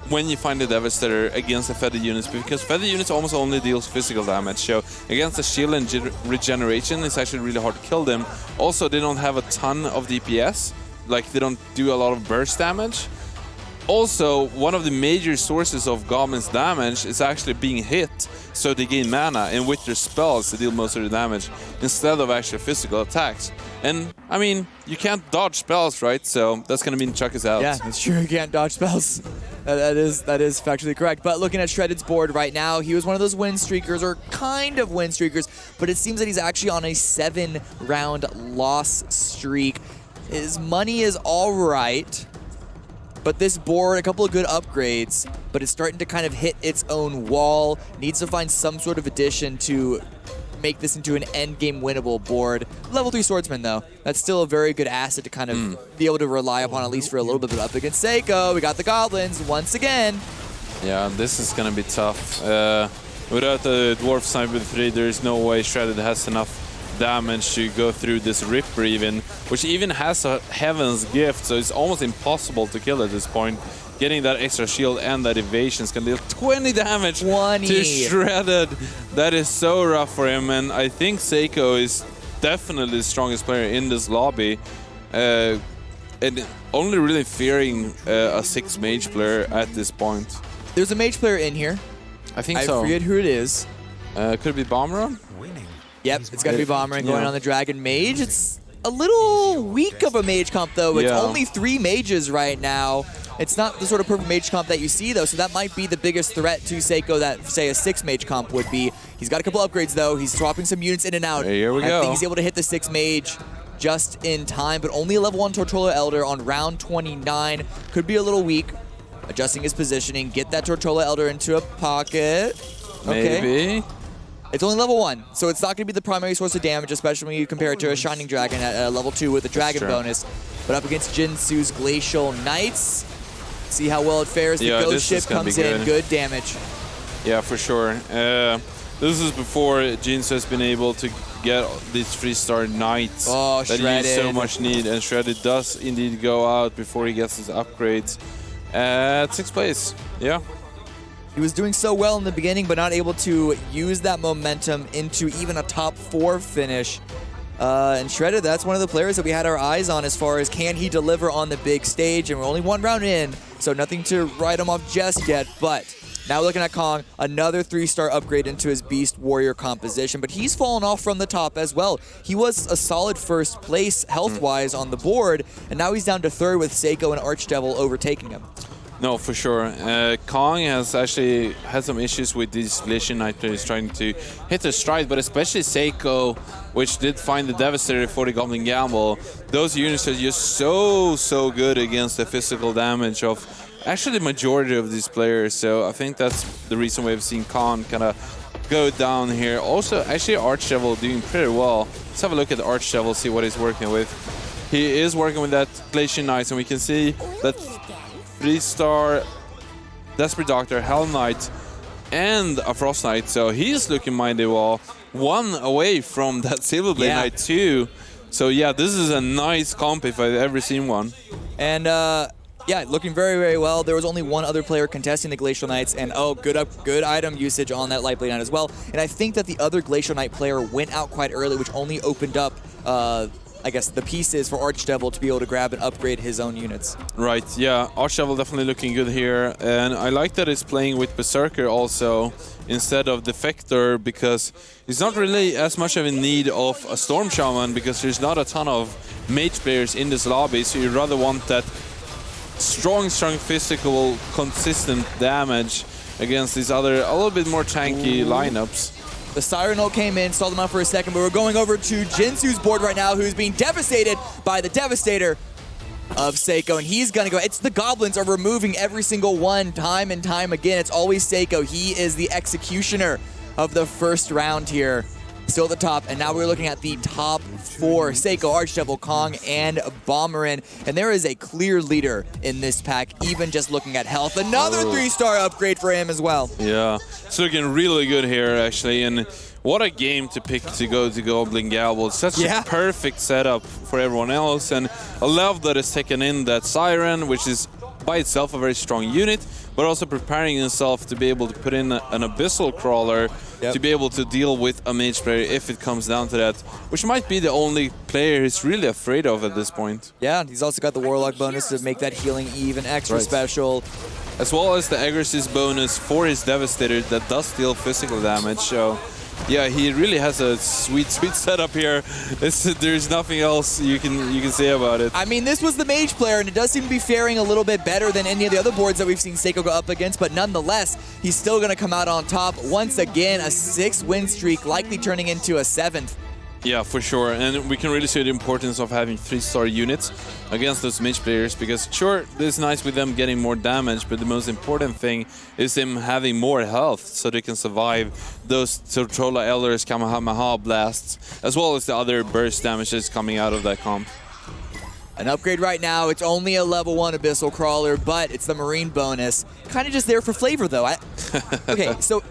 [SPEAKER 3] when you find a Devastator against the Feather units, because Feather units almost only deals physical damage. So against the shield and regeneration, it's actually really hard to kill them. Also, they don't have a ton of DPS. Like, they don't do a lot of burst damage. Also, one of the major sources of Goblin's damage is actually being hit, so they gain mana, and with their spells they deal most of the damage instead of actual physical attacks. And, I mean, you can't dodge spells, right? So that's going to mean Chuck is out.
[SPEAKER 2] Yeah, it's true, you can't dodge spells. That is factually correct. But looking at Shredded's board right now, he was one of those win streakers, or kind of win streakers, but it seems that he's actually on a 7-round loss streak. His money is all right. But this board, a couple of good upgrades, but it's starting to kind of hit its own wall. Needs to find some sort of addition to make this into an endgame winnable board. Level 3 Swordsman, though. That's still a very good asset to kind of be able to rely upon, at least for a little bit. But up against Seiko, we got the Goblins once again.
[SPEAKER 3] Yeah, this is going to be tough. Without the Dwarf Sniper 3, there's no way Shredded has enough damage to go through this Ripper even, which even has a Heaven's Gift, so it's almost impossible to kill at this point. Getting that extra shield and that evasion is going to deal 20 damage to Shredded. That is so rough for him, and I think Seiko is definitely the strongest player in this lobby, and only really fearing a 6 mage player at this point.
[SPEAKER 2] There's a mage player in here.
[SPEAKER 3] I think so.
[SPEAKER 2] I forget who it is.
[SPEAKER 3] Could it be Bomberon?
[SPEAKER 2] Yep, it's got to be Bomberin going on the Dragon Mage. It's a little weak of a mage comp, though. It's only 3 mages right now. It's not the sort of purple mage comp that you see, though, so that might be the biggest threat to Seiko that, say, a 6 mage comp would be. He's got a couple upgrades, though. He's swapping some units in and out.
[SPEAKER 3] Here we go.
[SPEAKER 2] I think he's able to hit the 6 mage just in time, but only a level 1 Tortola Elder on round 29. Could be a little weak. Adjusting his positioning, get that Tortola Elder into a pocket. Okay.
[SPEAKER 3] Maybe.
[SPEAKER 2] It's only level 1, so it's not going to be the primary source of damage, especially when you compare it to a Shining Dragon at level 2 with the Dragon bonus. But up against Jinsu's Glacial Knights, see how well it fares. The Ghost Ship comes in, good damage.
[SPEAKER 3] Yeah, for sure. This is before Jinsu has been able to get these 3-star Knights that he so much need, and Shredded does indeed go out before he gets his upgrades at 6th place. Yeah.
[SPEAKER 2] He was doing so well in the beginning, but not able to use that momentum into even a top 4 finish. And Shredded, that's one of the players that we had our eyes on as far as can he deliver on the big stage. And we're only 1 round in, so nothing to write him off just yet. But now looking at Kong, another 3-star upgrade into his Beast Warrior composition. But he's fallen off from the top as well. He was a solid 1st place health-wise on the board, and now he's down to 3rd with Seiko and Archdevil overtaking him.
[SPEAKER 3] No, for sure. Kong has actually had some issues with these Legion Knight players trying to hit their stride, but especially Seiko, which did find the Devastator for the Goblin Gamble. Those units are just so good against the physical damage of actually the majority of these players. So I think that's the reason we've seen Kong kind of go down here. Also, actually Archdevil doing pretty well. Let's have a look at the Archdevil, see what he's working with. he is working with that Glacier Knights, and we can see that 3-star Desperate Doctor, Hell Knight, and a Frost Knight, so he's looking mighty well. One away from that Silverblade Knight too. So yeah, this is a nice comp if I've ever seen one.
[SPEAKER 2] And yeah, looking very, very well. There was only one other player contesting the Glacial Knights, and good item usage on that Lightblade Knight as well. And I think that the other Glacial Knight player went out quite early, which only opened up, I guess, the pieces for Archdevil to be able to grab and upgrade his own units.
[SPEAKER 3] Right, yeah, Archdevil definitely looking good here, and I like that he's playing with Berserker also instead of Defector, because he's not really as much of a need of a Storm Shaman, because there's not a ton of mage players in this lobby, so you rather want that strong physical, consistent damage against these other, a little bit more tanky lineups.
[SPEAKER 2] The Siren ult came in, stalled them out for a second, but we're going over to Jinsu's board right now, who's being devastated by the Devastator of Seiko, and he's gonna go. It's the Goblins are removing every single one time and time again. It's always Seiko. He is the executioner of the first round here. Still at the top, and now we're looking at the top 4. Seiko, Archdevil, Kong, and Bomberin. And there is a clear leader in this pack, even just looking at health. Another 3-star upgrade for him as well.
[SPEAKER 3] Yeah, it's looking really good here, actually. And what a game to pick to go to Goblin Gabble. It's such a perfect setup for everyone else. And I love that it's taken in that Siren, which is by itself a very strong unit, but also preparing himself to be able to put in an Abyssal Crawler to be able to deal with a mage player if it comes down to that, which might be the only player he's really afraid of at this point.
[SPEAKER 2] Yeah, he's also got the Warlock bonus to make that healing even extra special.
[SPEAKER 3] As well as the Aggressive bonus for his Devastator that does deal physical damage, so yeah, he really has a sweet setup here. There's nothing else you can say about it.
[SPEAKER 2] I mean, this was the mage player, and it does seem to be faring a little bit better than any of the other boards that we've seen Seiko go up against, but nonetheless, he's still going to come out on top. Once again, a 6-win streak, likely turning into a 7th.
[SPEAKER 3] Yeah, for sure, and we can really see the importance of having 3-star units against those mage players, because sure, it's nice with them getting more damage, but the most important thing is them having more health so they can survive those Tortola Elders, Kamehameha blasts, as well as the other burst damages coming out of that comp.
[SPEAKER 2] An upgrade right now, it's only a level 1 Abyssal Crawler, but it's the Marine bonus. Kind of just there for flavor, though. Okay, so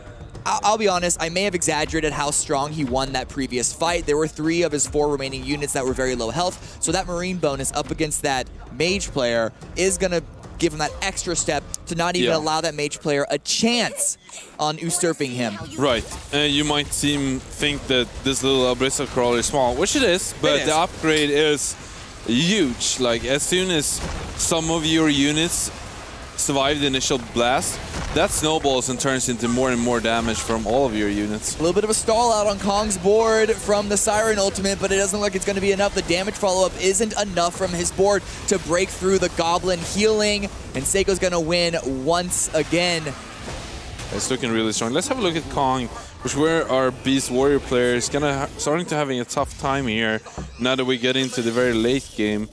[SPEAKER 2] I'll be honest, I may have exaggerated how strong he won that previous fight. There were 3 of his 4 remaining units that were very low health, so that Marine bonus up against that Mage player is going to give him that extra step to not even allow that Mage player a chance on usurping him.
[SPEAKER 3] Right, you might think that this little Abyssal Crawler is small, which it is, but the upgrade is huge. Like, as soon as some of your units survive the initial blast, that snowballs and turns into more and more damage from all of your units.
[SPEAKER 2] A little bit of a stall out on Kong's board from the Siren ultimate, but it doesn't look like it's going to be enough. The damage follow-up isn't enough from his board to break through the Goblin healing, and Seiko's going to win once again.
[SPEAKER 3] It's looking really strong. Let's have a look at Kong, which were our Beast Warrior players starting to having a tough time here now that we get into the very late game.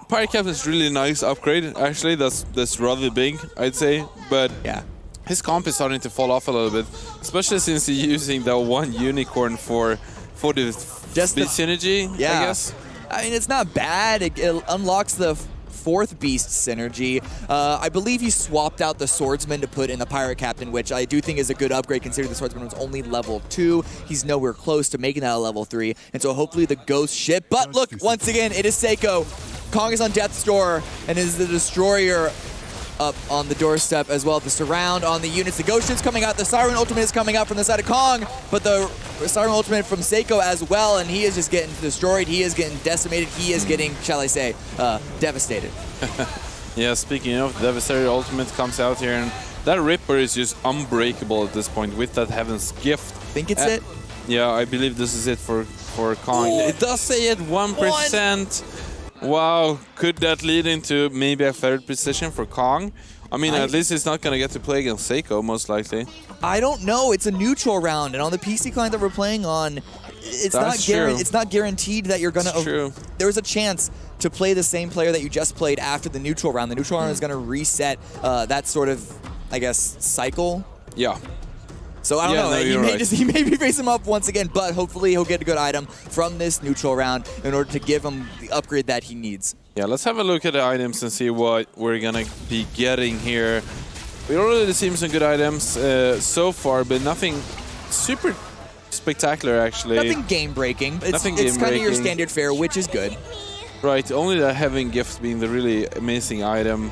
[SPEAKER 3] Pirate Captain is really nice upgrade, actually. That's rather big, I'd say. But
[SPEAKER 2] yeah,
[SPEAKER 3] his comp is starting to fall off a little bit, especially since he's using that one unicorn for the speed synergy, I guess.
[SPEAKER 2] I mean, it's not bad. It unlocks the 4th beast synergy. I believe he swapped out the Swordsman to put in the Pirate Captain, which I do think is a good upgrade considering the Swordsman was only level 2. He's nowhere close to making that a level 3. And so hopefully the Ghost ship. But look, once again, it is Seiko. Kong is on Death's Door and is the Destroyer up on the doorstep as well. The surround on the units. The Ghost ship's coming out. The Siren ultimate is coming out from the side of Kong, but the Siren ultimate from Seiko as well, and he is just getting destroyed. He is getting decimated. He is getting, shall I say, devastated.
[SPEAKER 3] Yeah, speaking of, Devastator ultimate comes out here, and that Ripper is just unbreakable at this point with that Heaven's Gift.
[SPEAKER 2] Think it's it?
[SPEAKER 3] Yeah, I believe this is it for Kong. Ooh. It does say at 1%. Wow, could that lead into maybe a 3rd position for Kong? I mean, at least he's not going to get to play against Seiko, most likely.
[SPEAKER 2] I don't know. It's a neutral round, and on the PC client that we're playing on, it's not guaranteed that you're going to...
[SPEAKER 3] True.
[SPEAKER 2] There's a chance to play the same player that you just played after the neutral round. The neutral round is going to reset that sort of, I guess, cycle.
[SPEAKER 3] Yeah.
[SPEAKER 2] So I don't know. He may be facing him up once again, but hopefully he'll get a good item from this neutral round in order to give him the upgrade that he needs.
[SPEAKER 3] Yeah, let's have a look at the items and see what we're gonna be getting here. We already seen some good items so far, but nothing super spectacular actually.
[SPEAKER 2] Nothing game-breaking. It's kind of your standard fare, which is good.
[SPEAKER 3] Right, only the Heaven Gift being the really amazing item.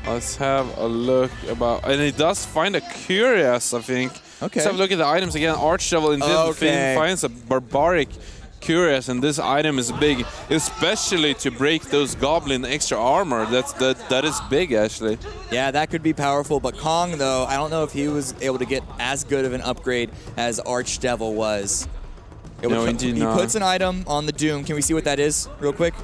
[SPEAKER 3] Let's have a look about... And he does find a Curious, I think.
[SPEAKER 2] Okay.
[SPEAKER 3] Let's have a look at the items again. Archdevil in this thing finds a Barbaric Curious, and this item is big, especially to break those Goblin extra armor. That is big, actually.
[SPEAKER 2] Yeah, that could be powerful, but Kong, though, I don't know if he was able to get as good of an upgrade as Archdevil was.
[SPEAKER 3] No, indeed not.
[SPEAKER 2] He puts an item on the Doom. Can we see what that is, real quick?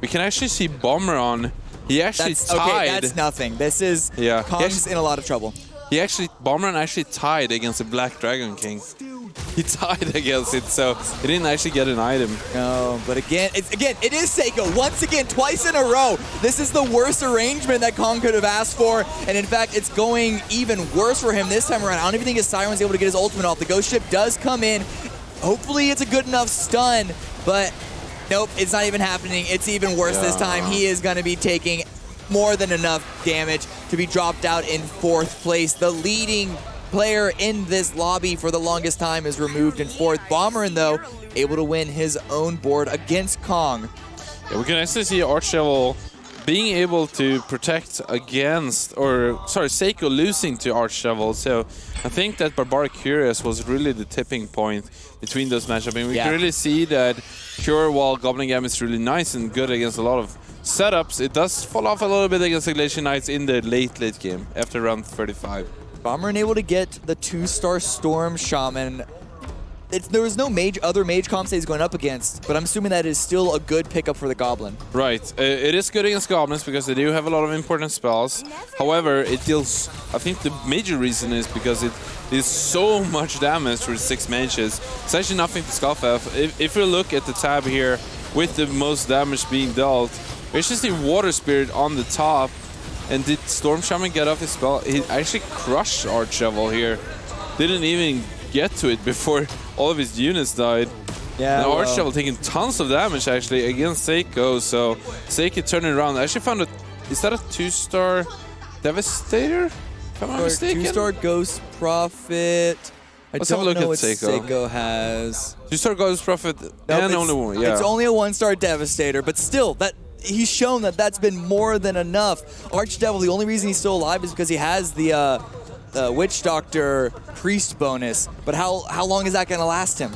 [SPEAKER 3] We can actually see Bomber on. He actually tied.
[SPEAKER 2] Okay, that's nothing. This is...
[SPEAKER 3] Yeah.
[SPEAKER 2] Kong's in a lot of trouble.
[SPEAKER 3] Bomberman actually tied against the Black Dragon King. He tied against it, so he didn't actually get an item.
[SPEAKER 2] No, but again, it is Seiko. Once again, twice in a row. This is the worst arrangement that Kong could have asked for, and in fact, it's going even worse for him this time around. I don't even think his Siren's able to get his ultimate off. The Ghost Ship does come in. Hopefully, it's a good enough stun, but nope, it's not even happening. It's even worse this time. He is going to be taking more than enough damage to be dropped out in 4th place. The leading player in this lobby for the longest time is removed in 4th. Bomberin, though, able to win his own board against Kong.
[SPEAKER 3] Yeah, we can actually see Archdevil being able to protect against, Seiko losing to Archdevil. So I think that Barbaric Curious was really the tipping point between those matchups. I mean, we can really see that Cure, while Goblin Gam is really nice and good against a lot of setups, it does fall off a little bit against the Glacier Knights in the late game after round 35.
[SPEAKER 2] Bomberin able to get the 2-star Storm Shaman. There was no other mage comps that he's going up against, but I'm assuming that is still a good pickup for the Goblin.
[SPEAKER 3] Right. It is good against Goblins because they do have a lot of important spells. However, it deals... I think the major reason is because it is so much damage for 6 mages. It's actually nothing to scoff at. If we look at the tab here, with the most damage being dealt, we actually see Water Spirit on the top. And did Storm Shaman get off his spell? He actually crushed Archdevil here. Didn't even get to it before all of his units died. Yeah. Now Archdevil taking tons of damage actually against Seiko. So Seiko turning around. I actually found is that a 2-star Devastator? If I'm not mistaken.
[SPEAKER 2] 2-star Ghost Prophet.
[SPEAKER 3] Let's have a look at Seiko.
[SPEAKER 2] Seiko has
[SPEAKER 3] 2-star Ghost Prophet and only one. Yeah.
[SPEAKER 2] It's only a 1-star Devastator, but still he's shown that that's been more than enough. Archdevil, the only reason he's still alive is because he has the Witch Doctor Priest bonus. But how long is that going to last him?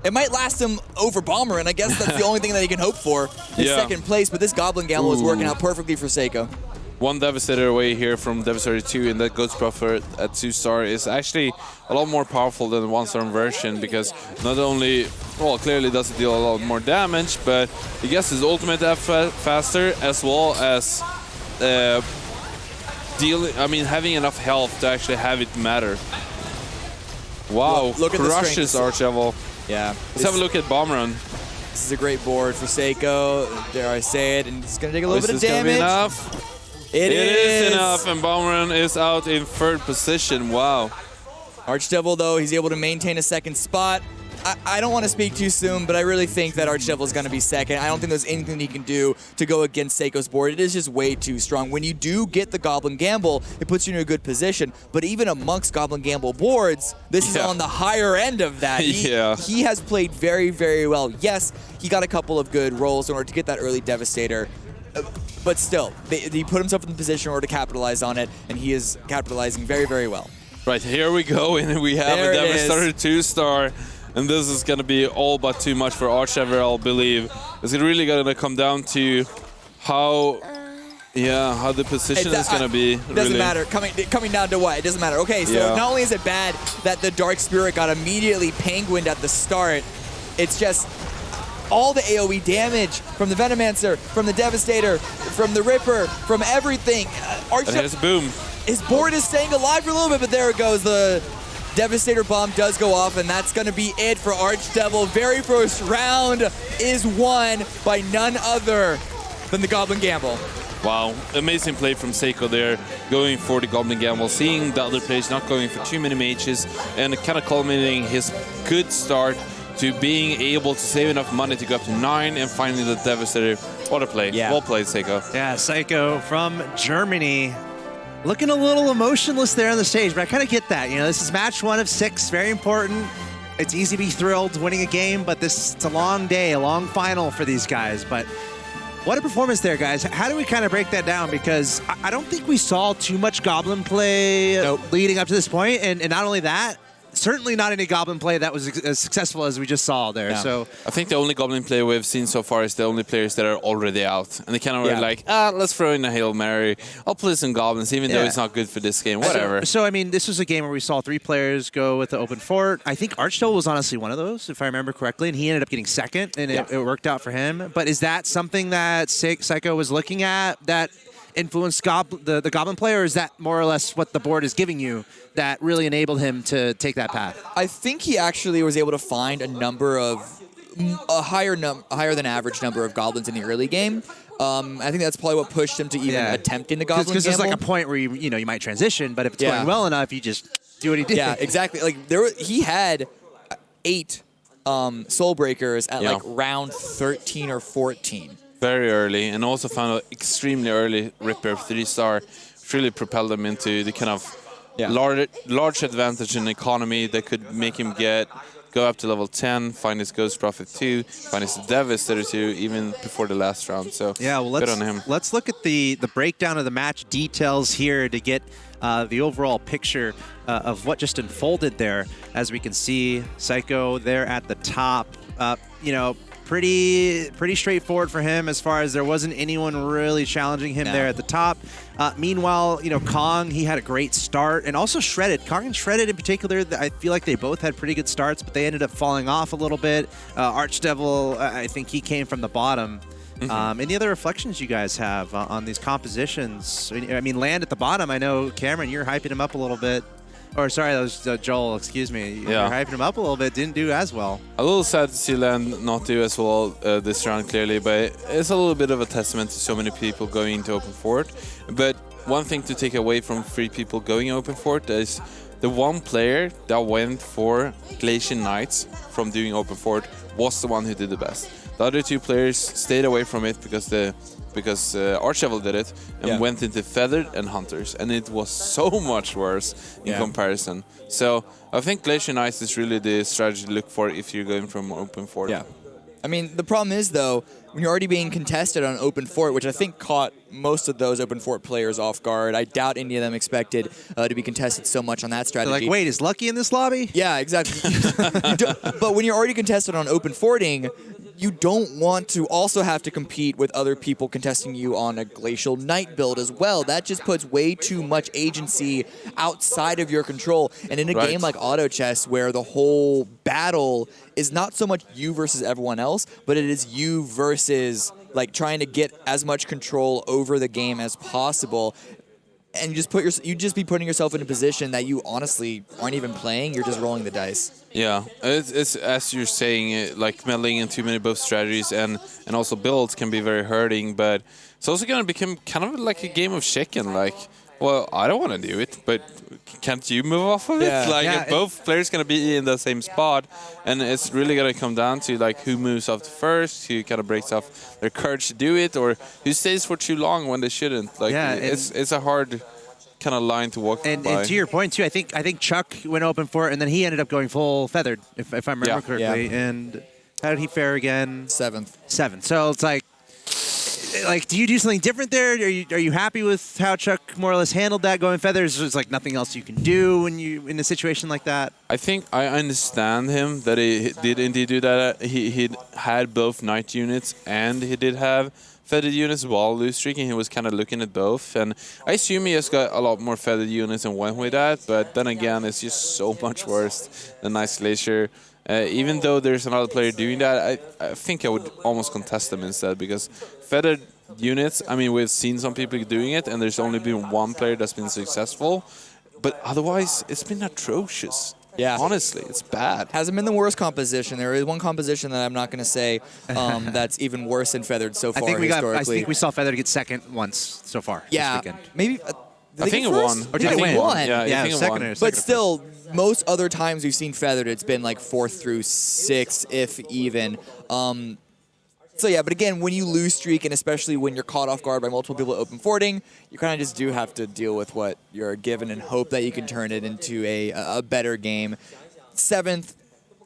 [SPEAKER 2] It might last him over Bomberin. I guess that's the only thing that he can hope for in 2nd place. But this Goblin Gamble is working out perfectly for Seiko.
[SPEAKER 3] 1 Devastator away here from Devastator 2, and that Ghost Prophet at 2-star is actually a lot more powerful than the 1-star version because not only, clearly does it deal a lot more damage, but he gets his ultimate faster as well as having enough health to actually have it matter. Wow,
[SPEAKER 2] look at
[SPEAKER 3] crushes Archdevil.
[SPEAKER 2] Yeah.
[SPEAKER 3] Let's have a look at Bomberin.
[SPEAKER 2] This is a great board for Seiko, dare I say it, and it's going to take a little bit of damage.
[SPEAKER 3] Is enough? It is enough, and Bomberin is out in 3rd position. Wow.
[SPEAKER 2] Archdevil, though, he's able to maintain a 2nd spot. I don't want to speak too soon, but I really think that Archdevil is going to be 2nd. I don't think there's anything he can do to go against Seiko's board. It is just way too strong. When you do get the Goblin Gamble, it puts you in a good position. But even amongst Goblin Gamble boards, this is on the higher end of that. He has played very, very well. Yes, he got a couple of good rolls in order to get that early Devastator. But still, he put himself in the position in order to capitalize on it, and he is capitalizing very, very well.
[SPEAKER 3] Right, here we go, and we have a Devastator 2-star. And this is going to be all but too much for Archdevil, I believe. It's really going to come down to how the position is going to be.
[SPEAKER 2] It doesn't matter. Coming down to what? It doesn't matter. Okay, so not only is it bad that the Dark Spirit got immediately penguined at the start, it's just all the AoE damage from the Venomancer, from the Devastator, from the Ripper, from everything.
[SPEAKER 3] Here's a boom.
[SPEAKER 2] His board is staying alive for a little bit, but there it goes. The Devastator Bomb does go off, and that's going to be it for Archdevil. Very first round is won by none other than the Goblin Gamble.
[SPEAKER 3] Wow, amazing play from Seiko there, going for the Goblin Gamble, seeing the other players not going for too many mages, and kind of culminating his good start to being able to save enough money to go up to 9 and finally the Devastator. What a play.
[SPEAKER 2] Yeah.
[SPEAKER 3] Well played, Seiko.
[SPEAKER 1] Yeah, Seiko from Germany. Looking a little emotionless there on the stage, but I kind of get that. You know, this is match 1 of 6, very important. It's easy to be thrilled winning a game, but it's a long day, a long final for these guys. But what a performance there, guys. How do we kind of break that down? Because I don't think we saw too much Goblin play leading up to this point. And not only that, certainly not any Goblin play that was as successful as we just saw there.
[SPEAKER 3] Yeah.
[SPEAKER 1] So
[SPEAKER 3] I think the only Goblin play we've seen so far is the only players that are already out. And they kind of were like, let's throw in a Hail Mary. I'll play some Goblins, even though it's not good for this game. Whatever.
[SPEAKER 1] So, I mean, this was a game where we saw 3 players go with the open fort. I think Archdevil was honestly one of those, if I remember correctly, and he ended up getting second, and it worked out for him. But is that something that Seiko was looking at that influenced the Goblin player, or is that more or less what the board is giving you that really enabled him to take that path?
[SPEAKER 2] I think he actually was able to find a higher than average number of Goblins in the early game. I think that's probably what pushed him to even attempting the Goblin
[SPEAKER 1] Because there's
[SPEAKER 2] gamble.
[SPEAKER 1] like a point where you might transition, but if it's going well enough, you just do what he did.
[SPEAKER 2] Yeah, exactly. Like he had 8 Soul Breakers at like round 13 or 14.
[SPEAKER 3] Very early, and also found an extremely early Ripper 3-star, which really propelled him into the kind of large advantage in economy that could make him go up to level 10, find his Ghost Prophet 2, find his Devastator 2, even before the last round. So good on him.
[SPEAKER 1] Let's look at the breakdown of the match details here to get the overall picture of what just unfolded there. As we can see, Seiko there at the top. Pretty straightforward for him as far as there wasn't anyone really challenging him there at the top. Meanwhile, Kong, he had a great start, and also Shredded. Kong and Shredded in particular, I feel like they both had pretty good starts, but they ended up falling off a little bit. Archdevil, I think he came from the bottom. Any other reflections you guys have on these compositions? I mean, Land at the bottom, I know, Cameron, you're hyping him up a little bit. Or sorry, that was Joel, excuse me. You're hyping him up a little bit, didn't do as well.
[SPEAKER 3] A little sad to see Land not do as well this round, clearly, but it's a little bit of a testament to so many people going into open fort. But one thing to take away from 3 people going open fort is the one player that went for Glacier Knights from doing open fort was the one who did the best. The other 2 players stayed away from it because Archdevil did it and went into Feathered and Hunters, and it was so much worse in comparison. So I think Glacier Knights is really the strategy to look for if you're going from open fort.
[SPEAKER 2] Yeah. I mean, the problem is, though, when you're already being contested on open fort, which I think caught most of those open fort players off guard. I doubt any of them expected to be contested so much on that strategy.
[SPEAKER 1] They're like, wait, is Lucky in this lobby?
[SPEAKER 2] Yeah, exactly. But when you're already contested on open forting, you don't want to also have to compete with other people contesting you on a Glacial Knight build as well. That just puts way too much agency outside of your control. And in a game like Auto Chess, where the whole battle is not so much you versus everyone else, but it is you versus like trying to get as much control over the game as possible. And you just be putting yourself in a position that you honestly aren't even playing. You're just rolling the dice.
[SPEAKER 3] Yeah, it's as you're saying, like meddling in too many both strategies and also builds can be very hurting. But it's also gonna become kind of like a game of chicken. Like, well, I don't want to do it, but can't you move off of it? Like, if both players gonna be in the same spot, and it's really gonna come down to like who moves off first, who kind of breaks off their courage to do it, or who stays for too long when they shouldn't. Like, it's a hard kind of line to walk by.
[SPEAKER 1] And to your point too, I think Chuck went open for it, and then he ended up going full Feathered, if I remember correctly. Yeah. And how did he fare again?
[SPEAKER 2] 7th.
[SPEAKER 1] So it's like, do you do something different there? Are you happy with how Chuck more or less handled that going Feathers? There's like nothing else you can do when you in a situation like that.
[SPEAKER 3] I think I understand him that he did indeed do that. He had both Knight units and he did have Feathered units while loose streaking. He was kind of looking at both, and I assume he just got a lot more Feathered units and went with that. But then again, it's just so much worse than Nice Glacier. Even though there's another player doing that, I think I would almost contest them instead, because Feathered units, I mean, we've seen some people doing it, and there's only been one player that's been successful. But otherwise, it's been atrocious.
[SPEAKER 2] Yeah.
[SPEAKER 3] Honestly, it's bad.
[SPEAKER 2] Hasn't been the worst composition. There is one composition that I'm not going to say that's even worse than Feathered so far historically.
[SPEAKER 1] I think we saw Feathered get second once so far this weekend.
[SPEAKER 2] Maybe.
[SPEAKER 3] I think it won.
[SPEAKER 1] Or did it win?
[SPEAKER 3] Yeah, I think it
[SPEAKER 1] second
[SPEAKER 3] won.
[SPEAKER 2] But still, most other times we've seen Feathered, it's been like 4th through 6th, if even. So yeah, but again, when you lose streak, and especially when you're caught off guard by multiple people open forwarding, you kind of just do have to deal with what you're given and hope that you can turn it into a better game. 7th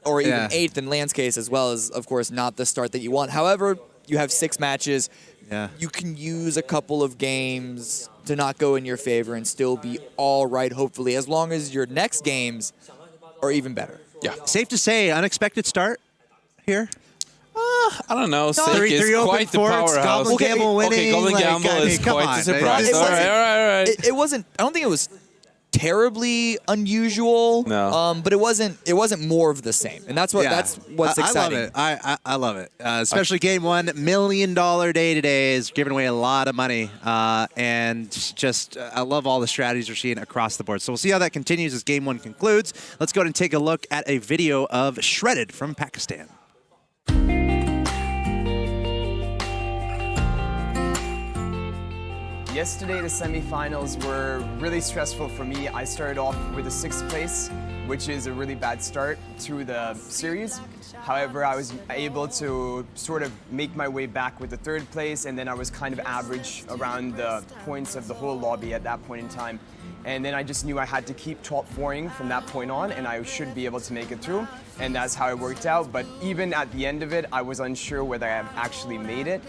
[SPEAKER 2] or even 8th in Land's case, as well, is of course not the start that you want. However, you have 6 matches.
[SPEAKER 1] Yeah.
[SPEAKER 2] You can use a couple of games to not go in your favor and still be all right, hopefully, as long as your next games are even better.
[SPEAKER 3] Yeah.
[SPEAKER 1] Safe to say, unexpected start here.
[SPEAKER 3] I don't know. Sake
[SPEAKER 1] Three
[SPEAKER 3] is
[SPEAKER 1] open
[SPEAKER 3] quite the
[SPEAKER 1] forts,
[SPEAKER 3] powerhouse.
[SPEAKER 1] Goblin Gamble winning.
[SPEAKER 3] Okay, Goblin Gamble is quite the surprise. All right.
[SPEAKER 2] It wasn't. I don't think it was terribly unusual.
[SPEAKER 3] No.
[SPEAKER 2] But it wasn't more of the same, and that's what's exciting.
[SPEAKER 1] I love it. Especially game 1, $1 million day today is giving away a lot of money, and just I love all the strategies we're seeing across the board. So we'll see how that continues as game 1 concludes. Let's go ahead and take a look at a video of Shredded from Pakistan.
[SPEAKER 5] Yesterday, the semifinals were really stressful for me. I started off with a 6th place, which is a really bad start to the series. However, I was able to sort of make my way back with the 3rd place, and then I was kind of average around the points of the whole lobby at that point in time. And then I just knew I had to keep top 4ing from that point on, and I should be able to make it through. And that's how it worked out. But even at the end of it, I was unsure whether I actually made it.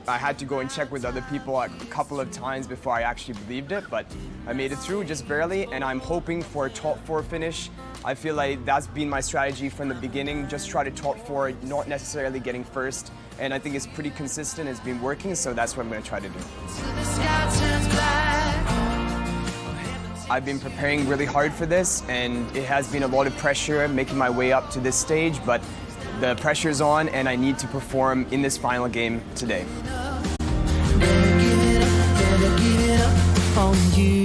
[SPEAKER 5] I had to go and check with other people a couple of times before I actually believed it, but I made it through just barely, and I'm hoping for a top 4 finish. I feel like that's been my strategy from the beginning, just try to top 4, not necessarily getting first, and I think it's pretty consistent, it's been working, so that's what I'm going to try to do. I've been preparing really hard for this, and it has been a lot of pressure making my way up to this stage, but the pressure's on, and I need to perform in this final game today.
[SPEAKER 6] Never give it up on you.